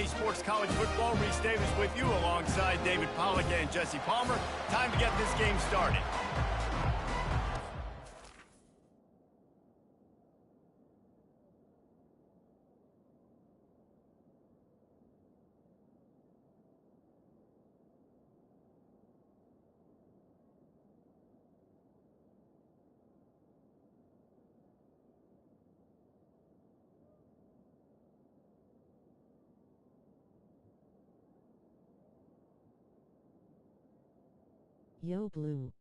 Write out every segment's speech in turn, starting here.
Bally Sports College Football. Reese Davis with you alongside David Pollack and Jesse Palmer. Time to get this game started. Yo Blue.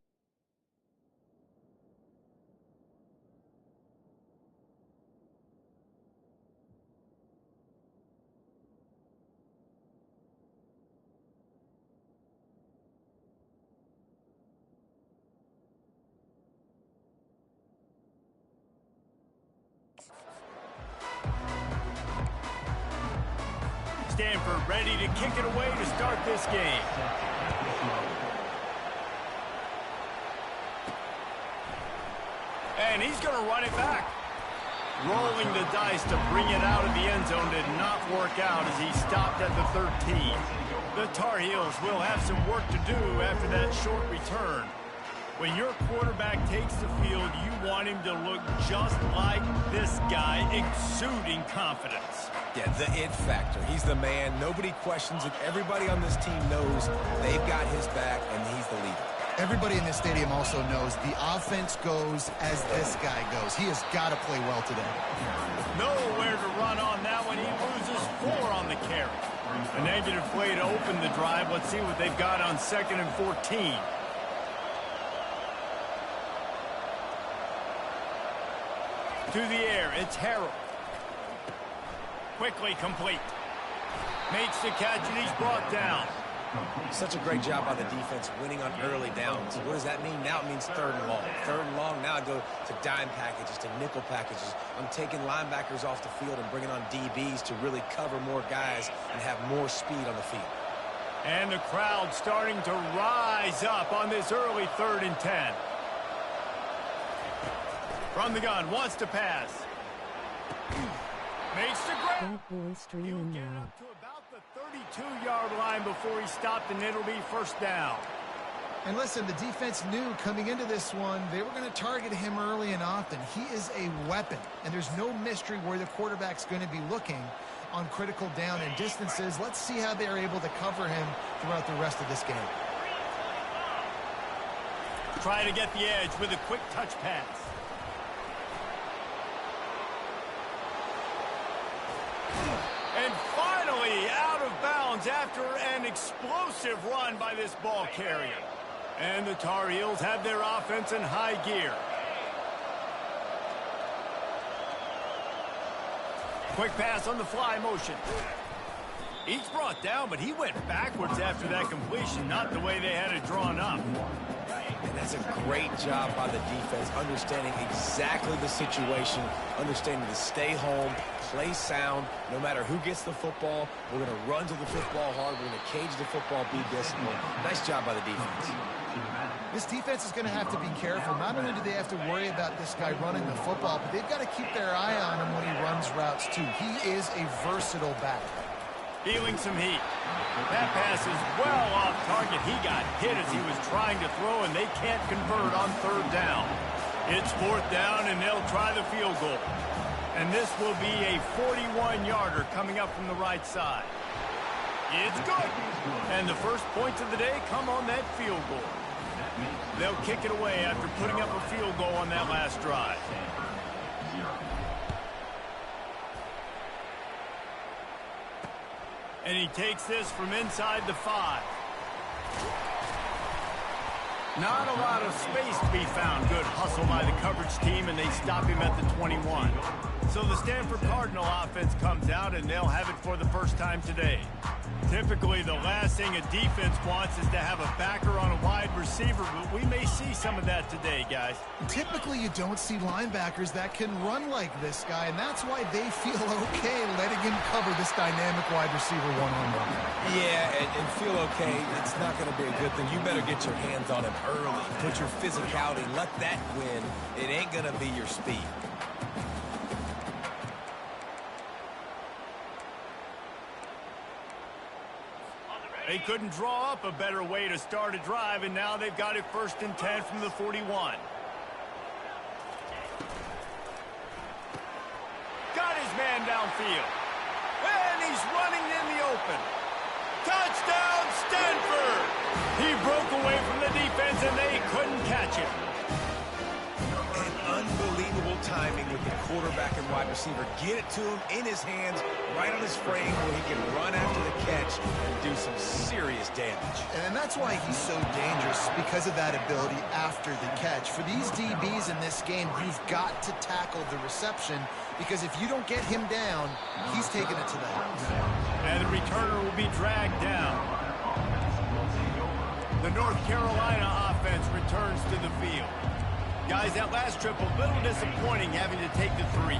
Stanford ready to kick it away to start this game. And he's going to run it back. Rolling the dice to bring it out of the end zone did not work out as he stopped at the 13. The Tar Heels will have some work to do after that short return. When your quarterback takes the field, you want him to look just like this guy, exuding confidence. Yeah, the it factor. He's the man. Nobody questions it. Everybody on this team knows they've got his back, and he's the leader. Everybody in this stadium also knows the offense goes as this guy goes. He has got to play well today. Nowhere to run on that one. He loses 4 on the carry. A negative play to open the drive. Let's see what they've got on 2nd and 14. To the air, it's Harrell. Quickly complete. Makes the catch and he's brought down. Such a great job by the defense winning on early downs. What does that mean? Now it means 3rd and long. 3rd and long, now I go to dime packages, to nickel packages. I'm taking linebackers off the field and bringing on DBs to really cover more guys and have more speed on the field. And the crowd starting to rise up on this early 3rd and 10. From the gun, wants to pass. Makes the grab. He'll get up to about the 32-yard line before he stopped, and it'll be 1st down. And listen, the defense knew coming into this one, they were going to target him early and often. He is a weapon, and there's no mystery where the quarterback's going to be looking on critical down and distances. Let's see how they're able to cover him throughout the rest of this game. Try to get the edge with a quick touch pass. And finally out of bounds after an explosive run by this ball carrier. And the Tar Heels have their offense in high gear. Quick pass on the fly motion. He's brought down, but he went backwards after that completion, not the way they had it drawn up. And that's a great job by the defense, understanding exactly the situation, understanding to stay home, play sound. No matter who gets the football, we're going to run to the football hard. We're going to cage the football, be disciplined. Nice job by the defense. This defense is going to have to be careful. Not only do they have to worry about this guy running the football, but they've got to keep their eye on him when he runs routes too. He is a versatile back. Feeling some heat. That pass is well off target. He got hit as he was trying to throw, and they can't convert on 3rd down. It's 4th down, and they'll try the field goal. And this will be a 41-yarder coming up from the right side. It's good. And the first points of the day come on that field goal. They'll kick it away after putting up a field goal on that last drive. And he takes this from inside the 5. Not a lot of space to be found. Good hustle by the coverage team, and they stop him at the 21. So the Stanford Cardinal offense comes out, and they'll have it for the first time today. Typically, the last thing a defense wants is to have a backer on a wide receiver, but we may see some of that today, guys. Typically, you don't see linebackers that can run like this guy, and that's why they feel okay letting him cover this dynamic wide receiver one-on-one. Yeah, and feel okay. It's not going to be a good thing. You better get your hands on him early. Put your physicality. Let that win. It ain't going to be your speed. They couldn't draw up a better way to start a drive, and now they've got it 1st and 10 from the 41. Got his man downfield. And he's running in the open. Touchdown, Stanford! He broke away from the defense, and they couldn't catch him. And unbelievable timing with the quarterback and wide receiver. Get it to him in his hands, right on his frame, where he can run after the catch and do some serious damage. And that's why he's so dangerous, because of that ability after the catch. For these DBs in this game, you've got to tackle the reception, because if you don't get him down, he's taking it to the house. And the returner will be dragged down. The North Carolina offense returns to the field. Guys, that last trip a little disappointing, having to take the 3.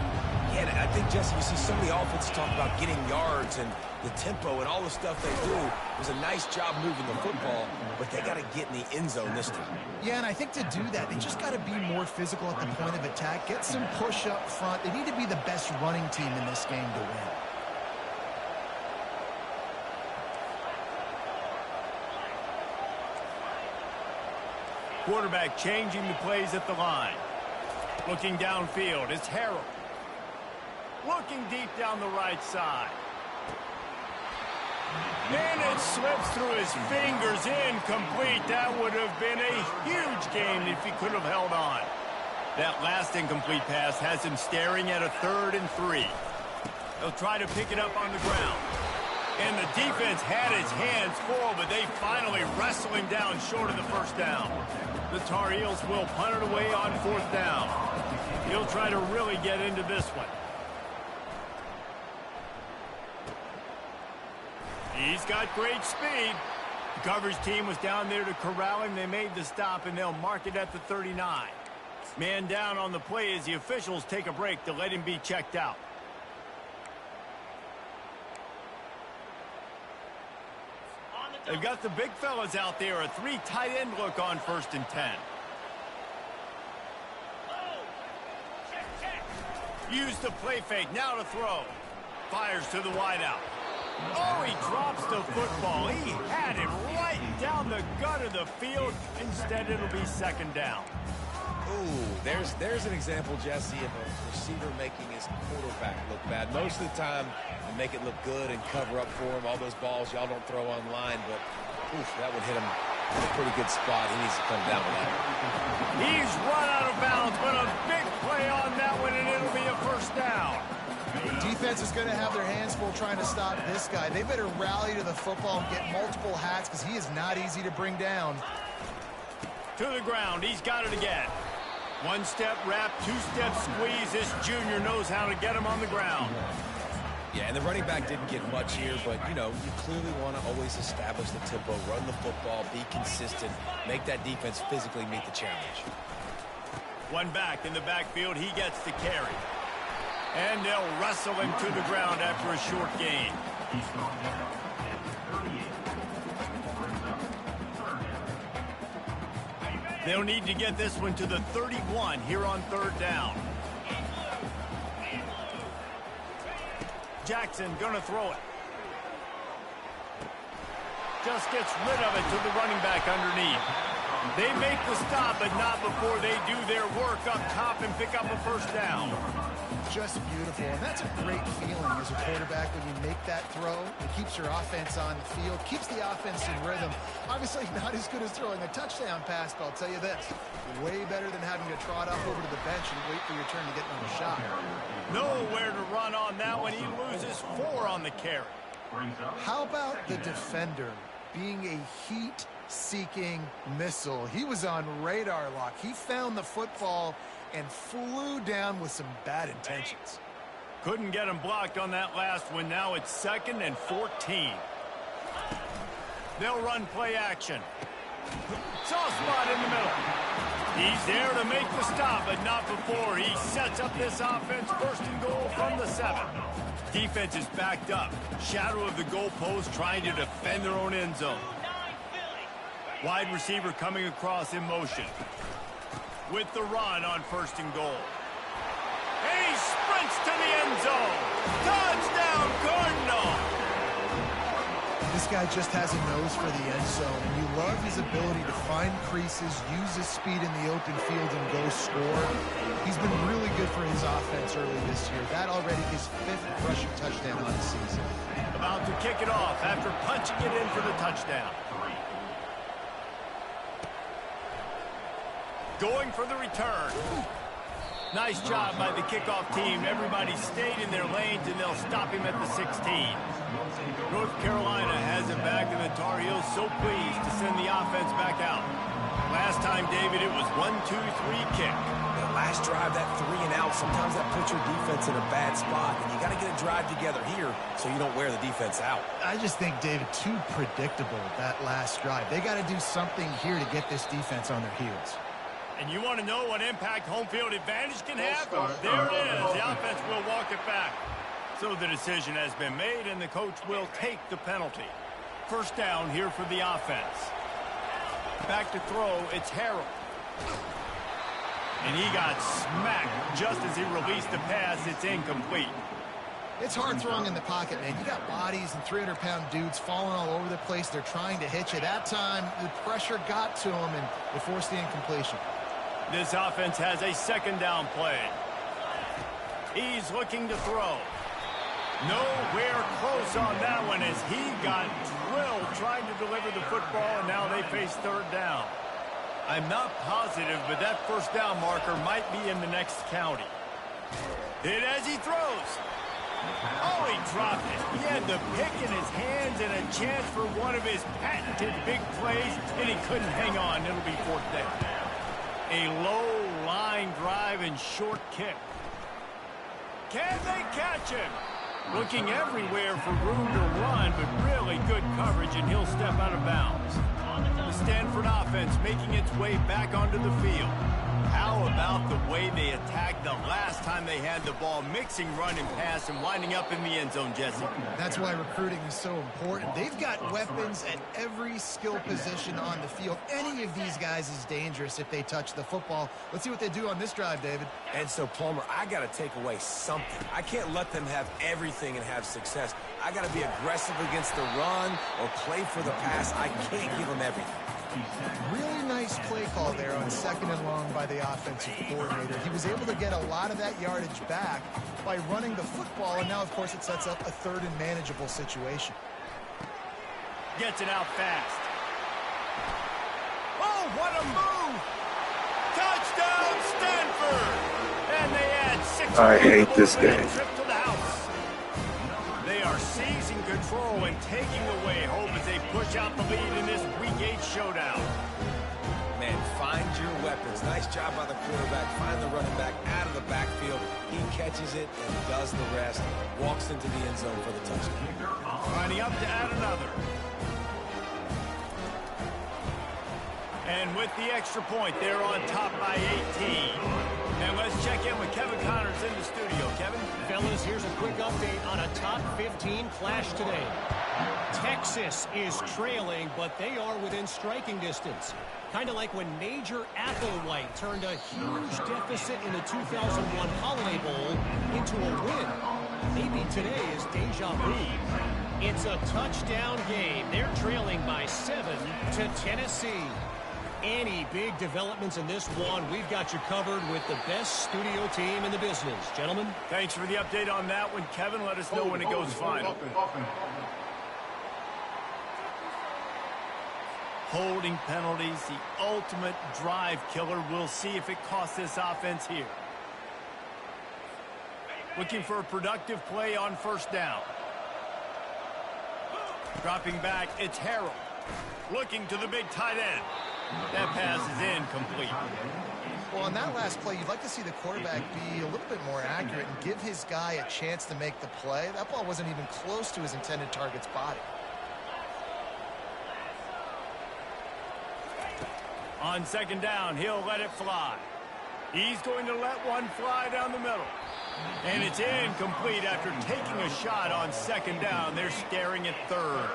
Yeah, and I think, Jesse, you see so many offenses talk about getting yards and the tempo and all the stuff they do. It was a nice job moving the football, but they got to get in the end zone this time. Yeah, and I think to do that, they just got to be more physical at the point of attack, get some push up front. They need to be the best running team in this game to win. Quarterback changing the plays at the line. Looking downfield, it's Harrell. Looking deep down the right side. And it slips through his fingers, incomplete. That would have been a huge gain if he could have held on. That last incomplete pass has him staring at a 3rd and 3. They'll try to pick it up on the ground. And the defense had his hands full, but they finally wrestle him down short of the 1st down. The Tar Heels will punt it away on 4th down. He'll try to really get into this one. He's got great speed. The coverage team was down there to corral him. They made the stop, and they'll mark it at the 39. Man down on the play as the officials take a break to let him be checked out. They've got the big fellas out there. A 3 tight end look on 1st and 10. Use the play fake. Now to throw. Fires to the wideout. Oh, he drops the football. He had it right down the gut of the field. Instead, it'll be 2nd down. Ooh, there's an example, Jesse, of a receiver making his quarterback look bad. Most of the time, they make it look good and cover up for him. All those balls y'all don't throw online, but oof, that would hit him in a pretty good spot. He needs to come down with that. He's run out of bounds, but a big play on that one, and it'll be a 1st down. The defense is going to have their hands full trying to stop this guy. They better rally to the football and get multiple hats, because he is not easy to bring down. To the ground. He's got it again. 1-step wrap, 2-step squeeze. This junior knows how to get him on the ground. Yeah, and the running back didn't get much here, but, you know, you clearly want to always establish the tempo, run the football, be consistent, make that defense physically meet the challenge. One back in the backfield. He gets the carry. And they'll wrestle him to the ground after a short gain. They'll need to get this one to the 31 here on 3rd down. Jackson gonna throw it. Just gets rid of it to the running back underneath. They make the stop, but not before they do their work up top and pick up a 1st down. Just beautiful, and that's a great feeling as a quarterback when you make that throw. It keeps your offense on the field, keeps the offense in rhythm. Obviously not as good as throwing a touchdown pass, but I'll tell you this, way better than having to trot up over to the bench and wait for your turn to get another shot. Nowhere to run on that one. He loses 4 on the carry. How about the defender being a heat-seeking missile? He was on radar lock. He found the football and flew down with some bad intentions. Couldn't get him blocked on that last one. Now it's 2nd and 14. They'll run play action. Soft spot in the middle. He's there to make the stop, but not before he sets up this offense. 1st and goal from the 7. Defense is backed up. Shadow of the goalpost, trying to defend their own end zone. Wide receiver coming across in motion. With the run on 1st and goal. And he sprints to the end zone. Touchdown, Cardinal! This guy just has a nose for the end zone, and you love his ability to find creases, use his speed in the open field, and go score. He's been really good for his offense early this year. That already his 5th rushing touchdown on the season. About to kick it off after punching it in for the touchdown. Going for the return. Nice job by the kickoff team. Everybody stayed in their lanes, and they'll stop him at the 16. North Carolina has it back, and the Tar Heels so pleased to send the offense back out. Last time, David, it was 1-2-3 kick. That last drive, that 3 and out, sometimes that puts your defense in a bad spot, and you got to get a drive together here so you don't wear the defense out. I just think, David, too predictable, that last drive. They got to do something here to get this defense on their heels. And you want to know what impact home field advantage can have? There it is. The offense will walk it back. So the decision has been made, and the coach will take the penalty. First down here for the offense. Back to throw, it's Harold. And he got smacked just as he released the pass. It's incomplete. It's hard throwing in the pocket, man. You got bodies and 300-pound dudes falling all over the place. They're trying to hit you. That time, the pressure got to him, and it forced the incompletion. This offense has a second down play. He's looking to throw. Nowhere close on that one as he got drilled trying to deliver the football, and now they face third down. I'm not positive, but that first down marker might be in the next county. Hit as he throws. Oh, he dropped it. He had the pick in his hands and a chance for one of his patented big plays, and he couldn't hang on. It'll be fourth down. A low line drive and short kick. Can they catch him? Looking everywhere for room to run, but really good coverage, and he'll step out of bounds. The Stanford offense making its way back onto the field. How about the way they attacked the last time they had the ball, mixing run and pass and winding up in the end zone, Jesse? That's why recruiting is so important. They've got weapons at every skill position on the field. Any of these guys is dangerous if they touch the football. Let's see what they do on this drive, David. And so, Palmer, I got to take away something. I can't let them have everything and have success. I got to be aggressive against the run or play for the pass. I can't give them everything. Really nice play call there on 2nd and long by the offensive coordinator. He was able to get a lot of that yardage back by running the football, and now, of course, it sets up a 3rd and manageable situation. Gets it out fast. Oh, what a move! Touchdown, Stanford! And they add 6. I hate this game. Trip to the house. They are seizing control and taking away hope as they push out the lead in this Week 8 showdown. Man, find your weapons. Nice job by the quarterback. Find the running back out of the backfield. He catches it and does the rest. Walks into the end zone for the touchdown. Lining up to add another. And with the extra point, they're on top by 18. And let's check in with Kevin Connors in the studio. Kevin? Fellas, here's a quick update on a top 15 clash today. Texas is trailing, but they are within striking distance. Kind of like when Major Applewhite turned a huge deficit in the 2001 Holiday Bowl into a win. Maybe today is deja vu. It's a touchdown game. They're trailing by 7 to Tennessee. Any big developments in this one, we've got you covered with the best studio team in the business. Gentlemen? Thanks for the update on that one, Kevin. Let us know when it goes final. Holding penalties, the ultimate drive killer. We'll see if it costs this offense here. Looking for a productive play on first down. Dropping back, it's Harold. Looking to the big tight end. That pass is incomplete. Well, on that last play, you'd like to see the quarterback be a little bit more accurate and give his guy a chance to make the play. That ball wasn't even close to his intended target's body. On second down, he'll let it fly. He's going to let one fly down the middle. And it's incomplete after taking a shot on second down. They're staring at third.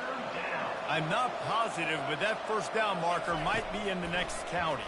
I'm not positive, but that first down marker might be in the next county.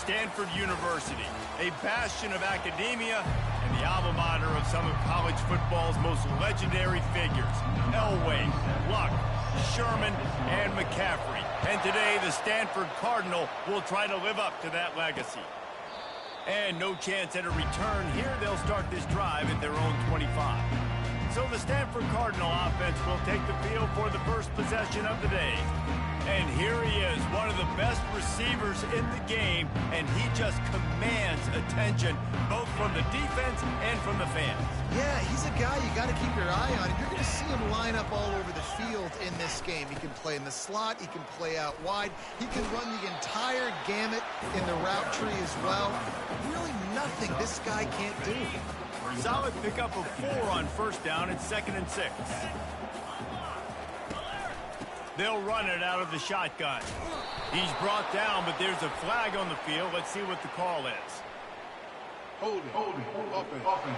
Stanford University, a bastion of academia and the alma mater of some of college football's most legendary figures, Elway, Luck, Sherman, and McCaffrey. And today, the Stanford Cardinal will try to live up to that legacy. And no chance at a return here. They'll start this drive at their own 25. So the Stanford Cardinal offense will take the field for the first possession of the day. And here he is, one of the best receivers in the game, and he just commands attention both from the defense and from the fans. Yeah, he's a guy you got to keep your eye on. You're going to see him line up all over the field in this game. He can play in the slot. He can play out wide. He can run the entire gamut in the route tree as well. Really nothing this guy can't do. Solid pickup of 4 on first down and 2nd and 6. They'll run it out of the shotgun. He's brought down, but there's a flag on the field. Let's see what the call is. Hold it, offense.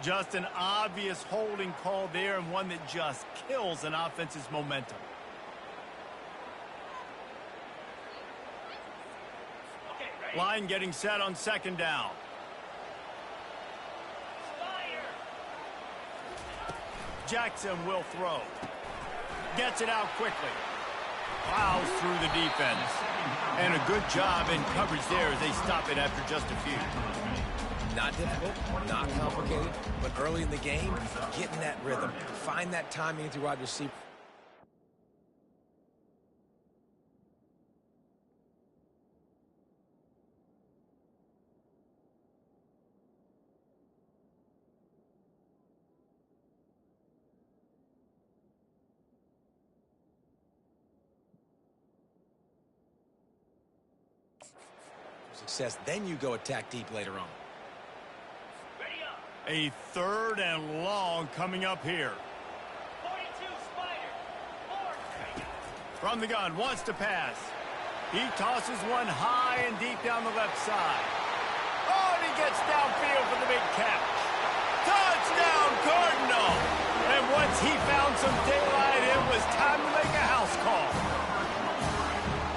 Just an obvious holding call there, and one that just kills an offense's momentum. Line getting set on 2nd down. Jackson will throw. Gets it out quickly. Plows through the defense. And a good job in coverage there as they stop it after just a few. Not difficult, not complicated, but early in the game, get in that rhythm. Find that timing through wide receiver. Success, then you go attack deep later on. A 3rd and long coming up here. 42 Spider. From the gun, wants to pass. He tosses one high and deep down the left side. Oh, and he gets downfield for the big catch. Touchdown, Cardinal! And once he found some daylight, it was time to make a house call.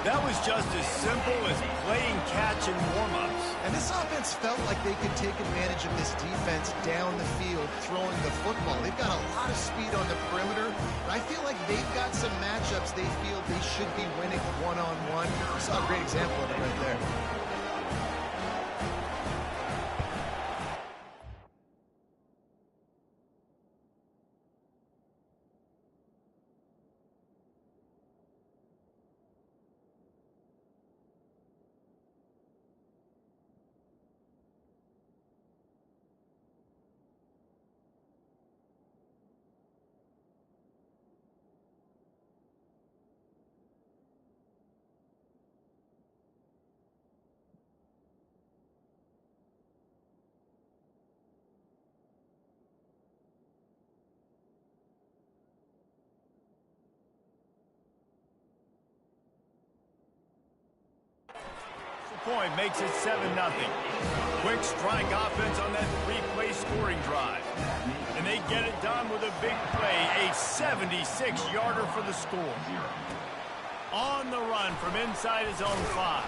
That was just as simple as playing catch in warm-ups. And this offense felt like they could take advantage of this defense down the field throwing the football. They've got a lot of speed on the perimeter, and I feel like they've got some matchups they feel they should be winning one-on-one. Saw a great example of it right there. Point makes it 7-0. Quick strike offense on that 3-play scoring drive. And they get it done with a big play, a 76-yarder for the score. On the run from inside his own 5.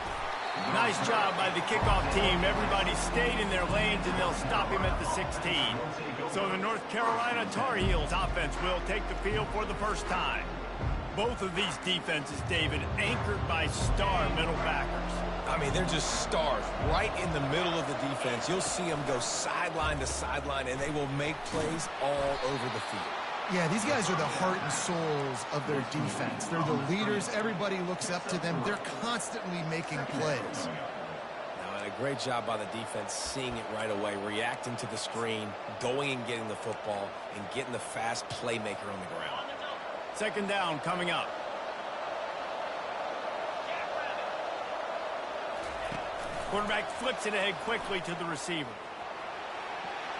Nice job by the kickoff team. Everybody stayed in their lanes, and they'll stop him at the 16. So the North Carolina Tar Heels offense will take the field for the first time. Both of these defenses, David, anchored by star middle backers. I mean, they're just stars right in the middle of the defense. You'll see them go sideline to sideline, and they will make plays all over the field. Yeah, these guys are the heart and souls of their defense. They're the leaders. Everybody looks up to them. They're constantly making plays. Now, and a great job by the defense seeing it right away, reacting to the screen, going and getting the football, and getting the fast playmaker on the ground. 2nd down coming up. Quarterback flips it ahead quickly to the receiver.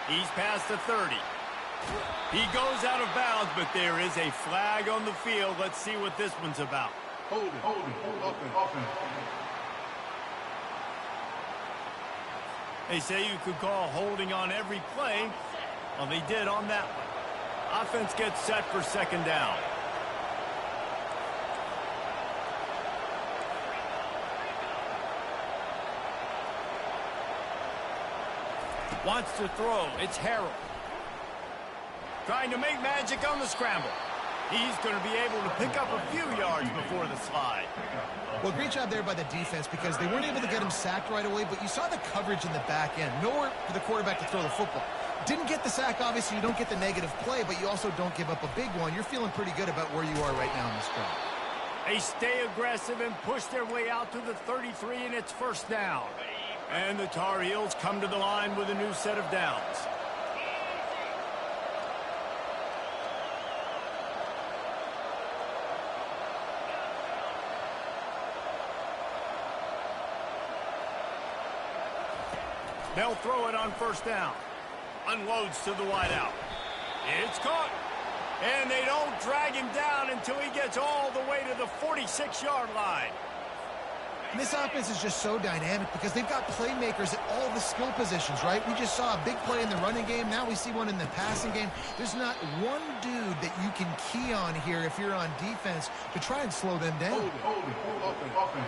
He's past the 30. He goes out of bounds, but there is a flag on the field. Let's see what this one's about. Hold it, offense. 42 They say you could call holding on every play. Well, they did on that one. Offense gets set for second down. Wants to throw. It's Harold. Trying to make magic on the scramble. He's going to be able to pick up a few yards before the slide. Well, great job there by the defense because they weren't able to get him sacked right away, but you saw the coverage in the back end. Nowhere for the quarterback to throw the football. Didn't get the sack, obviously. You don't get the negative play, but you also don't give up a big one. You're feeling pretty good about where you are right now in this drive. They stay aggressive and push their way out to the 33, and it's first down. And the Tar Heels come to the line with a new set of downs. They'll throw it on first down. Unloads to the wideout. It's caught. And they don't drag him down until he gets all the way to the 46-yard line. And this offense is just so dynamic because they've got playmakers at all the skill positions, right? We just saw a big play in the running game. Now we see one in the passing game. There's not one dude that you can key on here if you're on defense to try and slow them down. Hold it. Offense.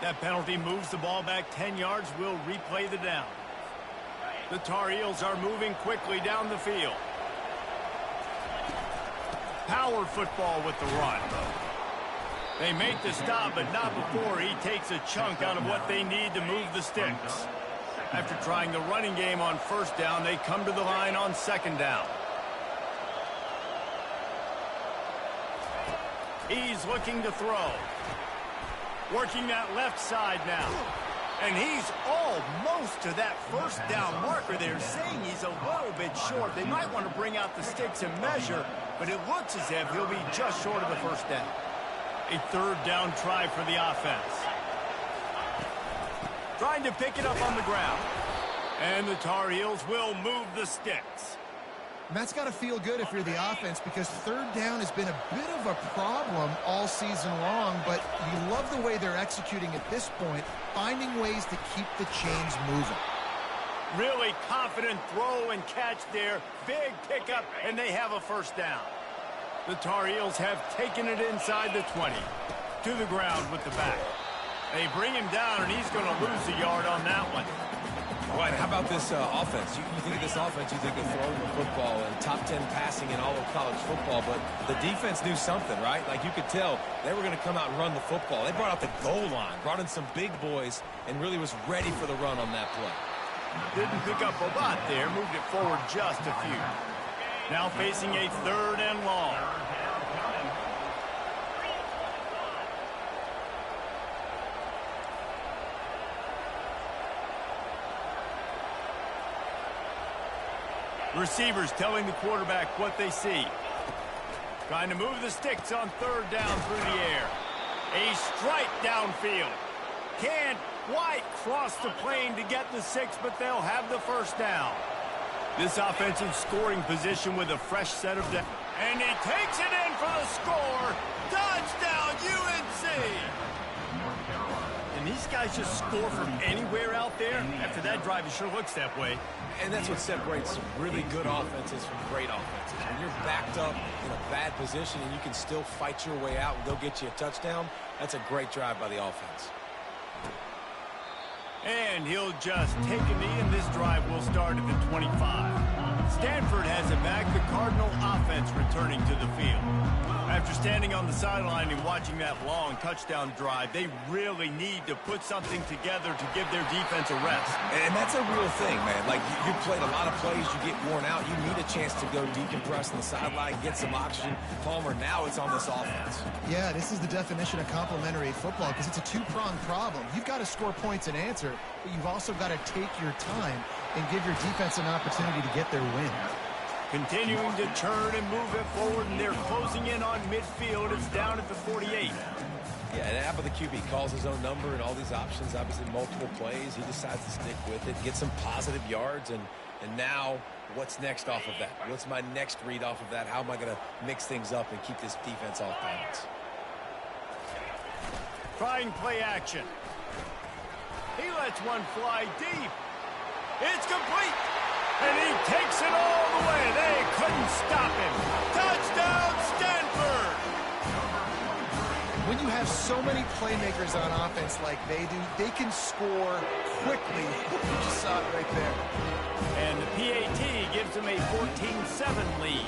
That penalty moves the ball back 10 yards. We'll replay the down. The Tar Heels are moving quickly down the field. Power football with the run. They make the stop, but not before he takes a chunk out of what they need to move the sticks. After trying the running game on first down, they come to the line on second down. He's looking to throw. Working that left side now. And he's almost to that first down marker there, saying he's a little bit short. They might want to bring out the sticks and measure, but it looks as if he'll be just short of the first down. A third down try for the offense. Trying to pick it up on the ground. And the Tar Heels will move the sticks. And that's got to feel good if you're the offense because third down has been a bit of a problem all season long, but you love the way they're executing at this point, finding ways to keep the chains moving. Really confident throw and catch there. Big pickup, and they have a first down. The Tar Heels have taken it inside the 20. To the ground with the back. They bring him down, and he's going to lose a yard on that one. Right, how about this offense? You think of this offense, you think of throwing the football and top 10 passing in all of college football, but the defense knew something, right? Like you could tell they were going to come out and run the football. They brought out the goal line, brought in some big boys, and really was ready for the run on that play. Didn't pick up a lot there, moved it forward just a few. Now facing a third and long. Receivers telling the quarterback what they see. Trying to move the sticks on third down through the air. A strike downfield. Can't quite cross the plane to get the 6, but they'll have the first down. This offensive scoring position with a fresh set of downs. And he takes it in for the score. Touchdown, UNC! And these guys just score from anywhere out there. After that drive, it sure looks that way. And that's what separates really good offenses from great offenses. When you're backed up in a bad position and you can still fight your way out and go get you a touchdown, that's a great drive by the offense. And he'll just take a knee, and this drive will start at the 25. Stanford has it back. The Cardinal offense returning to the field. After standing on the sideline and watching that long touchdown drive, they really need to put something together to give their defense a rest. And that's a real thing, man. Like, you played a lot of plays, you get worn out. You need a chance to go decompress on the sideline, get some oxygen. Palmer, now it's on this offense. Yeah, this is the definition of complementary football because it's a two-pronged problem. You've got to score points and answer, but you've also got to take your time and give your defense an opportunity to get their win. Continuing to turn and move it forward, and they're closing in on midfield. It's down at the 48. Yeah, and after the QB calls his own number and all these options, obviously multiple plays, he decides to stick with it, get some positive yards, and now what's next off of that? What's my next read off of that? How am I going to mix things up and keep this defense off balance? Trying play action. He lets one fly deep. It's complete. And he takes it all the way. They couldn't stop him. Touchdown, Stanford! When you have so many playmakers on offense like they do, they can score quickly. You just saw it right there. And the PAT gives them a 14-7 lead.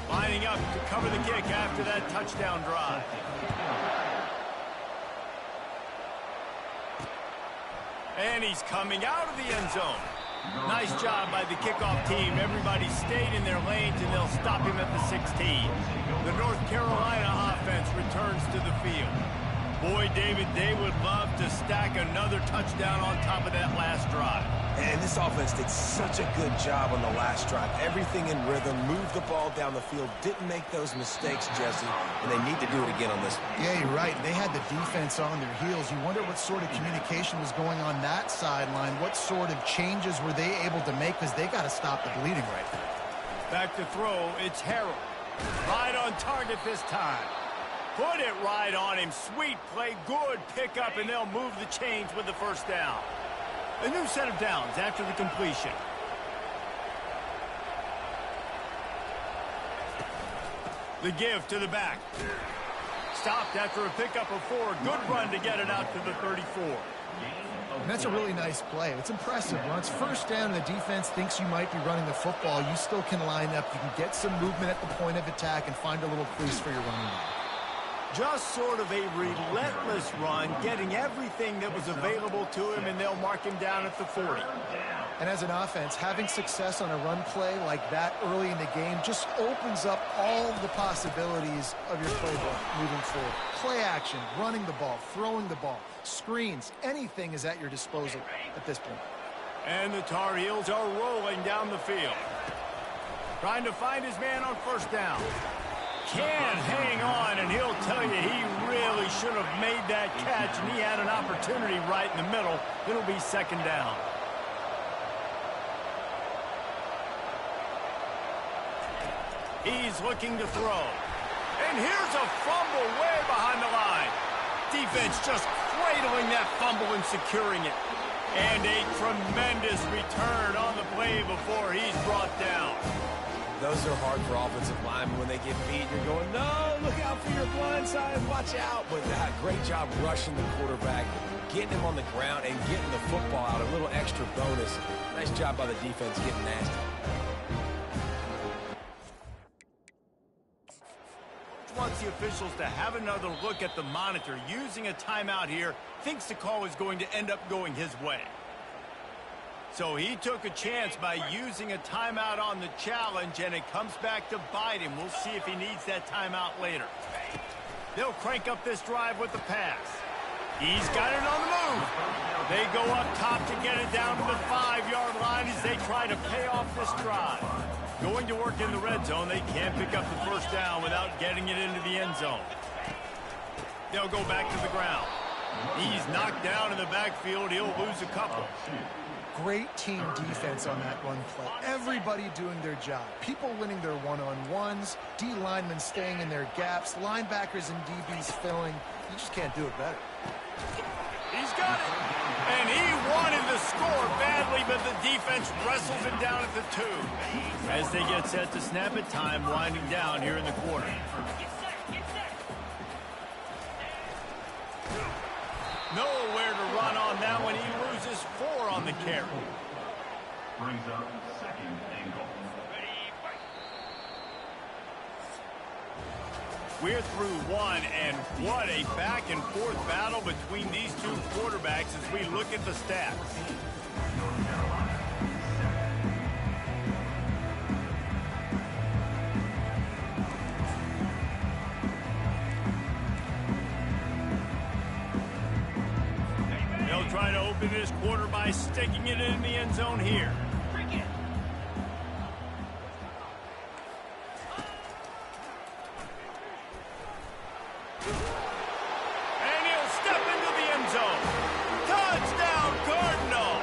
Lining up to cover the kick after that touchdown drive. And he's coming out of the end zone. Nice job by the kickoff team. Everybody stayed in their lanes, and they'll stop him at the 16. The North Carolina offense returns to the field. Boy, David, they would love to stack another touchdown on top of that last drive. And this offense did such a good job on the last drive. Everything in rhythm, moved the ball down the field, didn't make those mistakes, Jesse, and they need to do it again on this one. Yeah, you're right. They had the defense on their heels. You wonder what sort of communication was going on that sideline. What sort of changes were they able to make, because they got to stop the bleeding right now. Back to throw, it's Harrell. Right on target this time. Put it right on him. Sweet play, good pickup, and they'll move the chains with the first down. A new set of downs after the completion. The give to the back. Stopped after a pickup of 4. Good run to get it out to the 34. And that's a really nice play. It's impressive. When it's first down and the defense thinks you might be running the football, you still can line up. You can get some movement at the point of attack and find a little crease for your running back. Just sort of a relentless run, getting everything that was available to him, and they'll mark him down at the 40. And as an offense, having success on a run play like that early in the game just opens up all the possibilities of your playbook moving forward. Play action, running the ball, throwing the ball, screens, anything is at your disposal at this point. And the Tar Heels are rolling down the field. Trying to find his man on first down. Can hang on, and he'll tell you he really should have made that catch, and he had an opportunity right in the middle. It'll be second down. He's looking to throw. And here's a fumble way behind the line. Defense just cradling that fumble and securing it. And a tremendous return on the play before he's brought down. Those are hard for offensive linemen when they get beat. You're going, no, look out for your blind side, watch out. But great job rushing the quarterback, getting him on the ground, and getting the football out. A little extra bonus. Nice job by the defense getting nasty. Wants the officials to have another look at the monitor. Using a timeout here, thinks the call is going to end up going his way. So he took a chance by using a timeout on the challenge, and it comes back to bite him. We'll see if he needs that timeout later. They'll crank up this drive with the pass. He's got it on the move. They go up top to get it down to the 5-yard line as they try to pay off this drive. Going to work in the red zone. They can't pick up the first down without getting it into the end zone. They'll go back to the ground. He's knocked down in the backfield. He'll lose a couple. Great team defense on that run play. Everybody doing their job. People winning their one-on-ones, D linemen staying in their gaps, linebackers and DBs filling. You just can't do it better. He's got it. And he wanted the score badly, but the defense wrestles him down at the 2. As they get set to snap it, time winding down here in the quarter. Nowhere to run on that one. He loses 4 on the carry. Brings up second and goal. We're through 1, and what a back-and-forth battle between these two quarterbacks as we look at the stats. They'll try to open this quarter by sticking it in the end zone here. And he'll step into the end zone. Touchdown, Cardinal!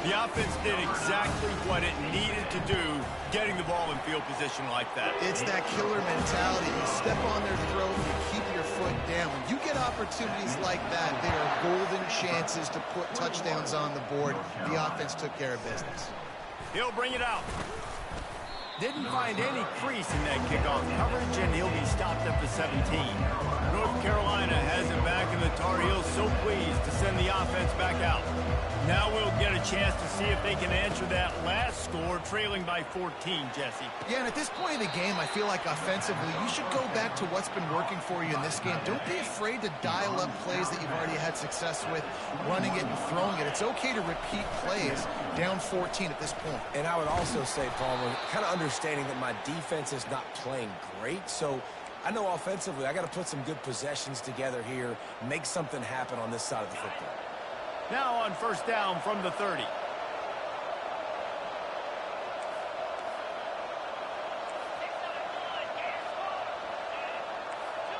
The offense did exactly what it needed to do, getting the ball in field position like that. It's that killer mentality. You step on their throat, you keep your foot down. When you get opportunities like that, they are golden chances to put touchdowns on the board. The offense took care of business. He'll bring it out. Didn't find any crease in that kickoff coverage, and he'll be stopped at the 17. North Carolina has it back, and the Tar Heels so pleased to send the offense back out. Now we'll get a chance to see if they can answer that last score, trailing by 14, Jesse. Yeah, and at this point in the game, I feel like offensively, you should go back to what's been working for you in this game. Don't be afraid to dial up plays that you've already had success with, running it and throwing it. It's okay to repeat plays down 14 at this point. And I would also say, Palmer, kind of understanding that my defense is not playing great, so I know offensively I got to put some good possessions together here, make something happen on this side of the football. Now on first down from the 30.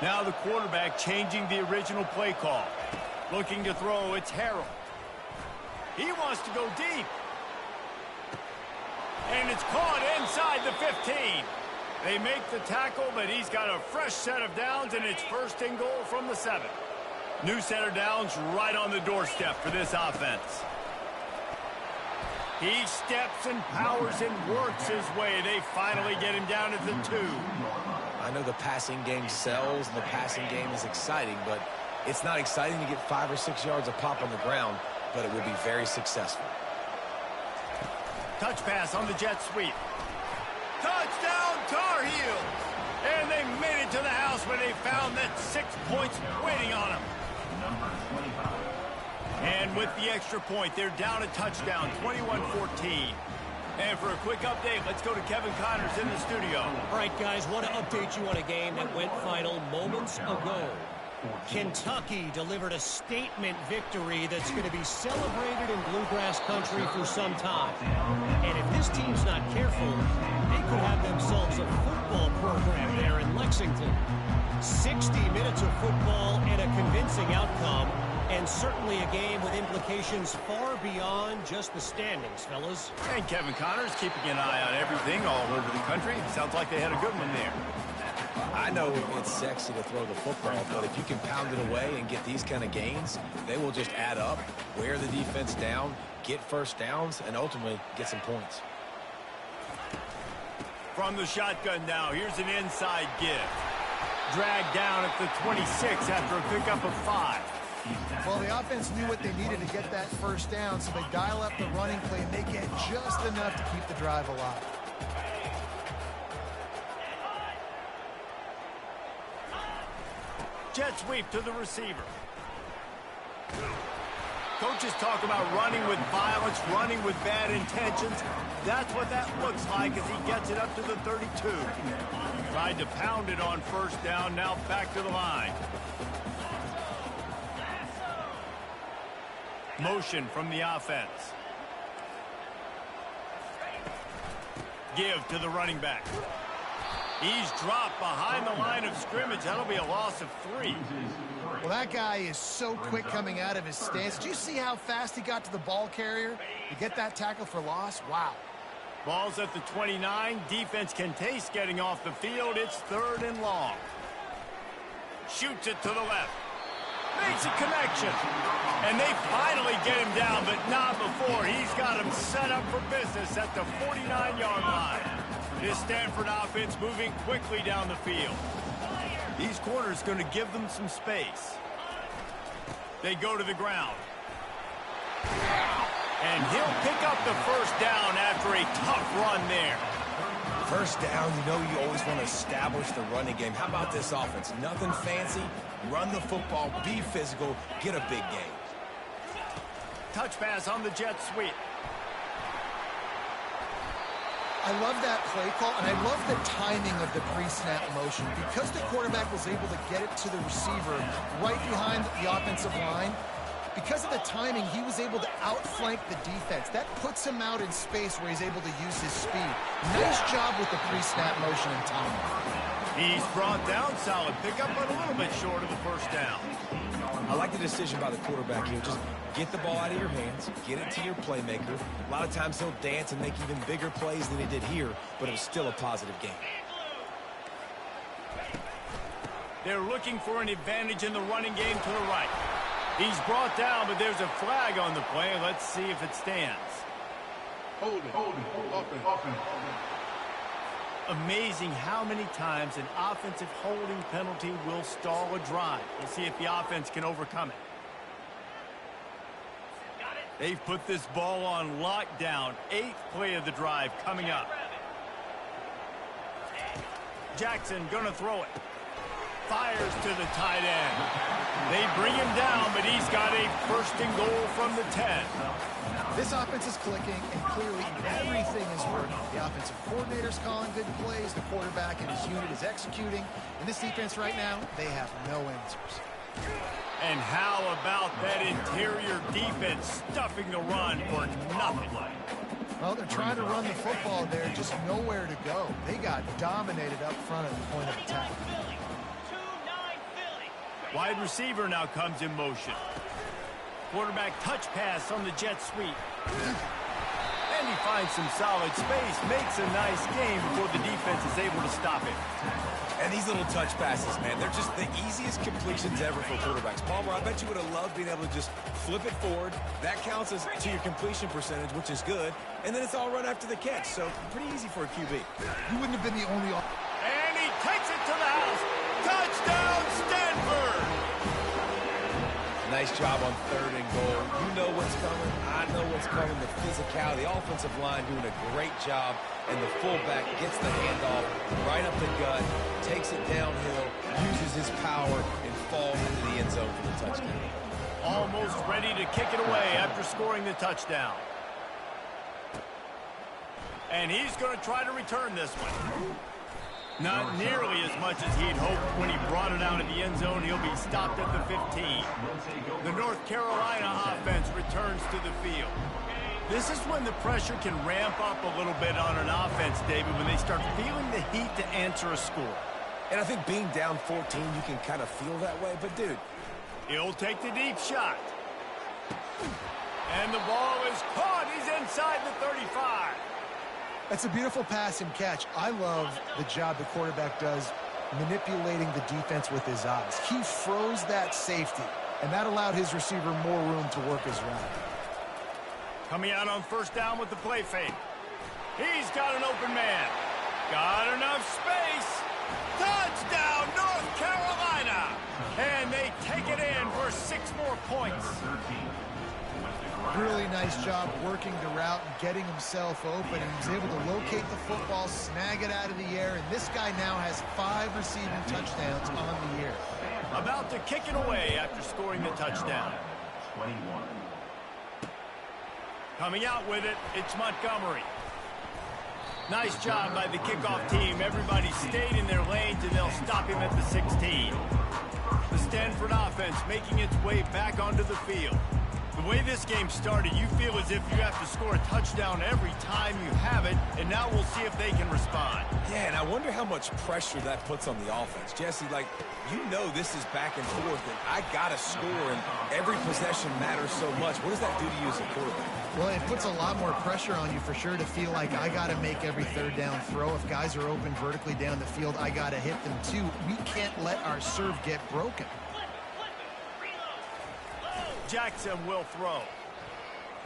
Now the quarterback changing the original play call. Looking to throw, it's Harrell. He wants to go deep. And it's caught inside the 15. They make the tackle, but he's got a fresh set of downs, and it's first and goal from the 7. New set of downs right on the doorstep for this offense. He steps and powers and works his way. They finally get him down at the 2. I know the passing game sells and the passing game is exciting, but it's not exciting to get 5 or 6 yards of pop on the ground, but it will be very successful. Touch pass on the jet sweep. Touchdown, Tar Heels! And they made it to the house where they found that 6 points waiting on them. And with the extra point, they're down a touchdown, 21-14. And for a quick update, let's go to Kevin Connors in the studio. All right, guys, want to update you on a game that went final moments ago. Kentucky delivered a statement victory that's going to be celebrated in Bluegrass country for some time. And if this team's not careful, they could have themselves a football program there in Lexington. 60 minutes of football and a convincing outcome, and certainly a game with implications far beyond just the standings, fellas. And Kevin Connors keeping an eye on everything all over the country. Sounds like they had a good one there. I know it's sexy to throw the football, but if you can pound it away and get these kind of gains, they will just add up, wear the defense down, get first downs, and ultimately get some points. From the shotgun now, here's an inside give. Dragged down at the 26 after a pickup of 5. Well, the offense knew what they needed to get that first down, so they dial up the running play, and they get just enough to keep the drive alive. Jet sweep to the receiver. Coaches talk about running with violence, running with bad intentions. That's what that looks like as he gets it up to the 32. Tried to pound it on first down, now back to the line. Motion from the offense. Give to the running back. He's dropped behind the line of scrimmage. That'll be a loss of 3. Well, that guy is so quick coming out of his stance. Did you see how fast he got to the ball carrier to get that tackle for loss? Wow. Ball's at the 29. Defense can taste getting off the field. It's 3rd and long. Shoots it to the left. Makes a connection. And they finally get him down, but not before. He's got him set up for business at the 49-yard line. This Stanford offense moving quickly down the field. These corners going to give them some space. They go to the ground. And he'll pick up the first down after a tough run there. First down, you know you always want to establish the running game. How about this offense? Nothing fancy. Run the football, be physical, get a big gain. Touch pass on the jet sweep. I love that play call, and I love the timing of the pre-snap motion. Because the quarterback was able to get it to the receiver right behind the offensive line, because of the timing, he was able to outflank the defense. That puts him out in space where he's able to use his speed. Nice job with the pre-snap motion and timing. He's brought down, solid pickup, but a little bit short of the first down. I like the decision by the quarterback here. Just get the ball out of your hands, get it to your playmaker. A lot of times he'll dance and make even bigger plays than he did here, but it was still a positive game. They're looking for an advantage in the running game to the right. He's brought down, but there's a flag on the play. Let's see if it stands. Amazing how many times an offensive holding penalty will stall a drive. We'll see if the offense can overcome it. They've put this ball on lockdown. 8th play of the drive coming up. Jackson gonna throw it. Fires to the tight end. They bring him down, but he's got a 1st and goal from the 10. This offense is clicking, and clearly everything is working. The offensive coordinator's calling good plays. The quarterback and his unit is executing. In this defense right now, they have no answers. And how about that interior defense stuffing the run for nothing? Well, they're trying to run the football there, just nowhere to go. They got dominated up front at the point of attack. Wide receiver now comes in motion. Quarterback touch pass on the jet sweep. And he finds some solid space, makes a nice game before the defense is able to stop him. And these little touch passes, man, they're just the easiest completions ever for quarterbacks. Palmer, I bet you would have loved being able to just flip it forward. That counts as to your completion percentage, which is good. And then it's all run after the catch, so pretty easy for a QB. You wouldn't have been the only... And he takes it to the house. Touchdown, Stanford! Nice job on 3rd and goal. You know what's coming. I know what's coming. The physicality, the offensive line doing a great job. And the fullback gets the handoff right up the gut, takes it downhill, uses his power, and falls into the end zone for the touchdown. Almost ready to kick it away after scoring the touchdown. And he's going to try to return this one. Not nearly as much as he'd hoped when he brought it out of the end zone. He'll be stopped at the 15. The North Carolina offense returns to the field. This is when the pressure can ramp up a little bit on an offense, David, when they start feeling the heat to answer a score. And I think being down 14, you can kind of feel that way. But, dude, he'll take the deep shot. And the ball is caught. He's inside the 35. That's a beautiful pass and catch. I love the job the quarterback does manipulating the defense with his eyes. He froze that safety, and that allowed his receiver more room to work his route. Coming out on 1st down with the play fake. He's got an open man. Got enough space. Touchdown, North Carolina. And they take it in for 6 more points. Really nice job working the route and getting himself open. And he was able to locate the football, snag it out of the air, and this guy now has 5 receiving touchdowns on the year. About to kick it away after scoring the touchdown. 21. Coming out with it, it's Montgomery. Nice job by the kickoff team. Everybody stayed in their lanes, and they'll stop him at the 16. The Stanford offense making its way back onto the field. The way this game started, you feel as if you have to score a touchdown every time you have it, and now we'll see if they can respond. Yeah, and I wonder how much pressure that puts on the offense. Jesse, like, you know this is back and forth, and I got to score, and every possession matters so much. What does that do to you as a quarterback? Well, it puts a lot more pressure on you for sure to feel like I got to make every 3rd down throw. If guys are open vertically down the field, I got to hit them too. We can't let our serve get broken. Jackson will throw.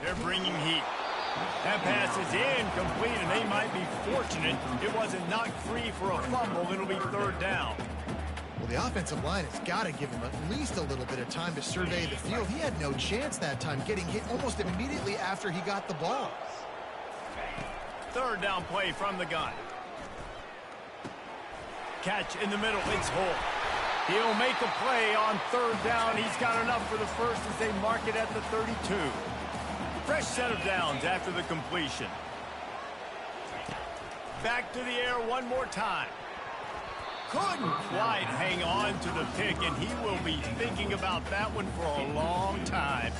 They're bringing heat. That pass is incomplete, and they might be fortunate it wasn't knocked free for a fumble. It'll be 3rd down. Well, the offensive line has got to give him at least a little bit of time to survey the field. He had no chance that time, getting hit almost immediately after he got the ball. 3rd down play from the gun. Catch in the middle. It's Holt. He'll make a play on 3rd down. He's got enough for the first as they mark it at the 32. Fresh set of downs after the completion. Back to the air one more time. Couldn't quite hang on to the pick, and he will be thinking about that one for a long time.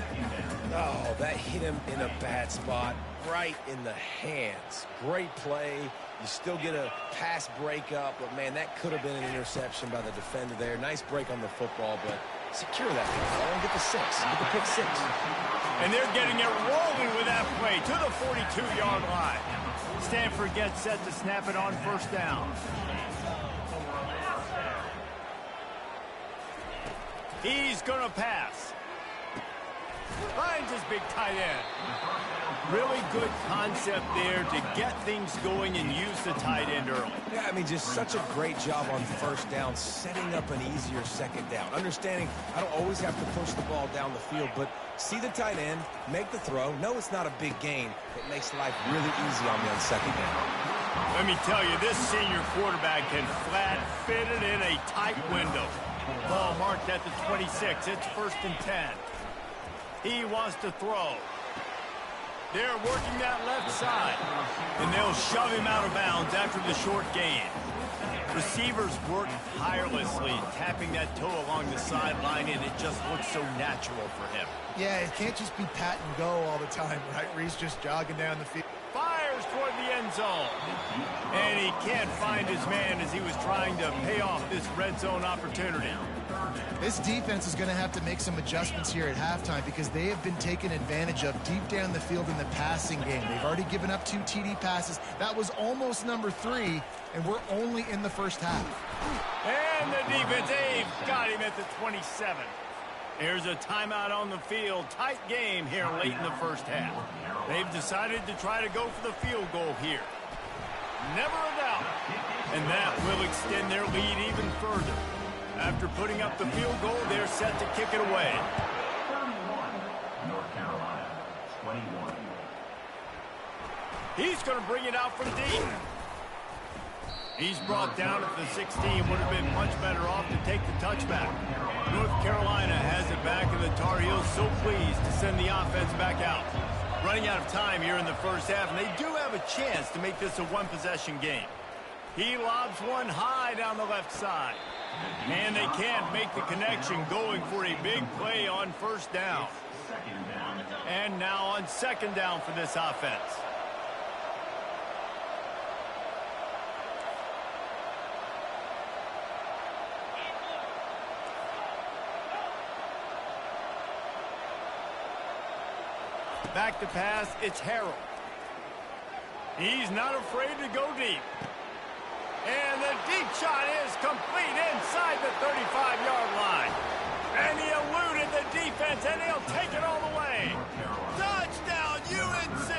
Oh, that hit him in a bad spot, right in the hands. Great play. You still get a pass breakup, but, man, that could have been an interception by the defender there. Nice break on the football, but Secure that thing, and get the 6. Get the pick 6. And they're getting it rolling with that play to the 42-yard line. Stanford gets set to snap it on first down. He's going to pass. Finds his big tight end. Really good concept there to get things going and use the tight end early. Yeah, I mean, just such a great job on first down, setting up an easier second down. Understanding I don't always have to push the ball down the field, but see the tight end, make the throw. No, it's not a big gain. It makes life really easy on me on second down. Let me tell you, this senior quarterback can flat fit it in a tight window. Ball marked at the 26. It's 1st and 10. He wants to throw. They're working that left side, and they'll shove him out of bounds after the short gain. Receivers work tirelessly, tapping that toe along the sideline, and it just looks so natural for him. Yeah, it can't just be pat and go all the time, right? Where he's just jogging down the field. Fires toward the end zone. And he can't find his man as he was trying to pay off this red zone opportunity. This defense is going to have to make some adjustments here at halftime because they have been taken advantage of deep down the field in the passing game. They've already given up 2 TD passes. That was almost number 3, and we're only in the first half. And the defense, they've got him at the 27. Here's a timeout on the field. Tight game here late in the first half. They've decided to try to go for the field goal here. Never a doubt. And that will extend their lead even further. After putting up the field goal, they're set to kick it away. 31, North Carolina, 21. He's going to bring it out from deep. He's brought down at the 16. Would have been much better off to take the touchback. North Carolina has it back, and the Tar Heels so pleased to send the offense back out. Running out of time here in the first half, and they do have a chance to make this a one-possession game. He lobs one high down the left side. And they can't make the connection, going for a big play on first down. And now on second down for this offense. Back to pass, it's Harrell. He's not afraid to go deep. And the deep shot is complete inside the 35-yard line. And he eluded the defense, and he'll take it all the way. Touchdown, UNC!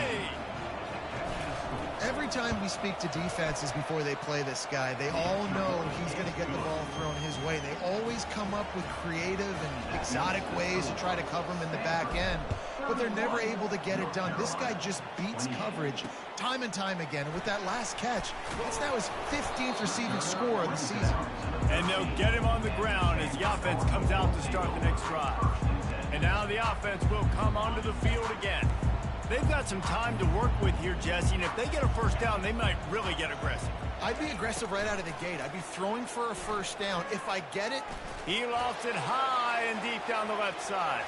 Every time we speak to defenses before they play this guy, they all know he's going to get the ball thrown his way. They always come up with creative and exotic ways to try to cover him in the back end, but they're never able to get it done. This guy just beats coverage time and time again. And with that last catch, that's now his 15th receiving score of the season. And they'll get him on the ground as the offense comes out to start the next drive. And now the offense will come onto the field again. They've got some time to work with here, Jesse, and if they get a first down, they might really get aggressive. I'd be aggressive right out of the gate. I'd be throwing for a first down. If I get it, he lofts it high and deep down the left side.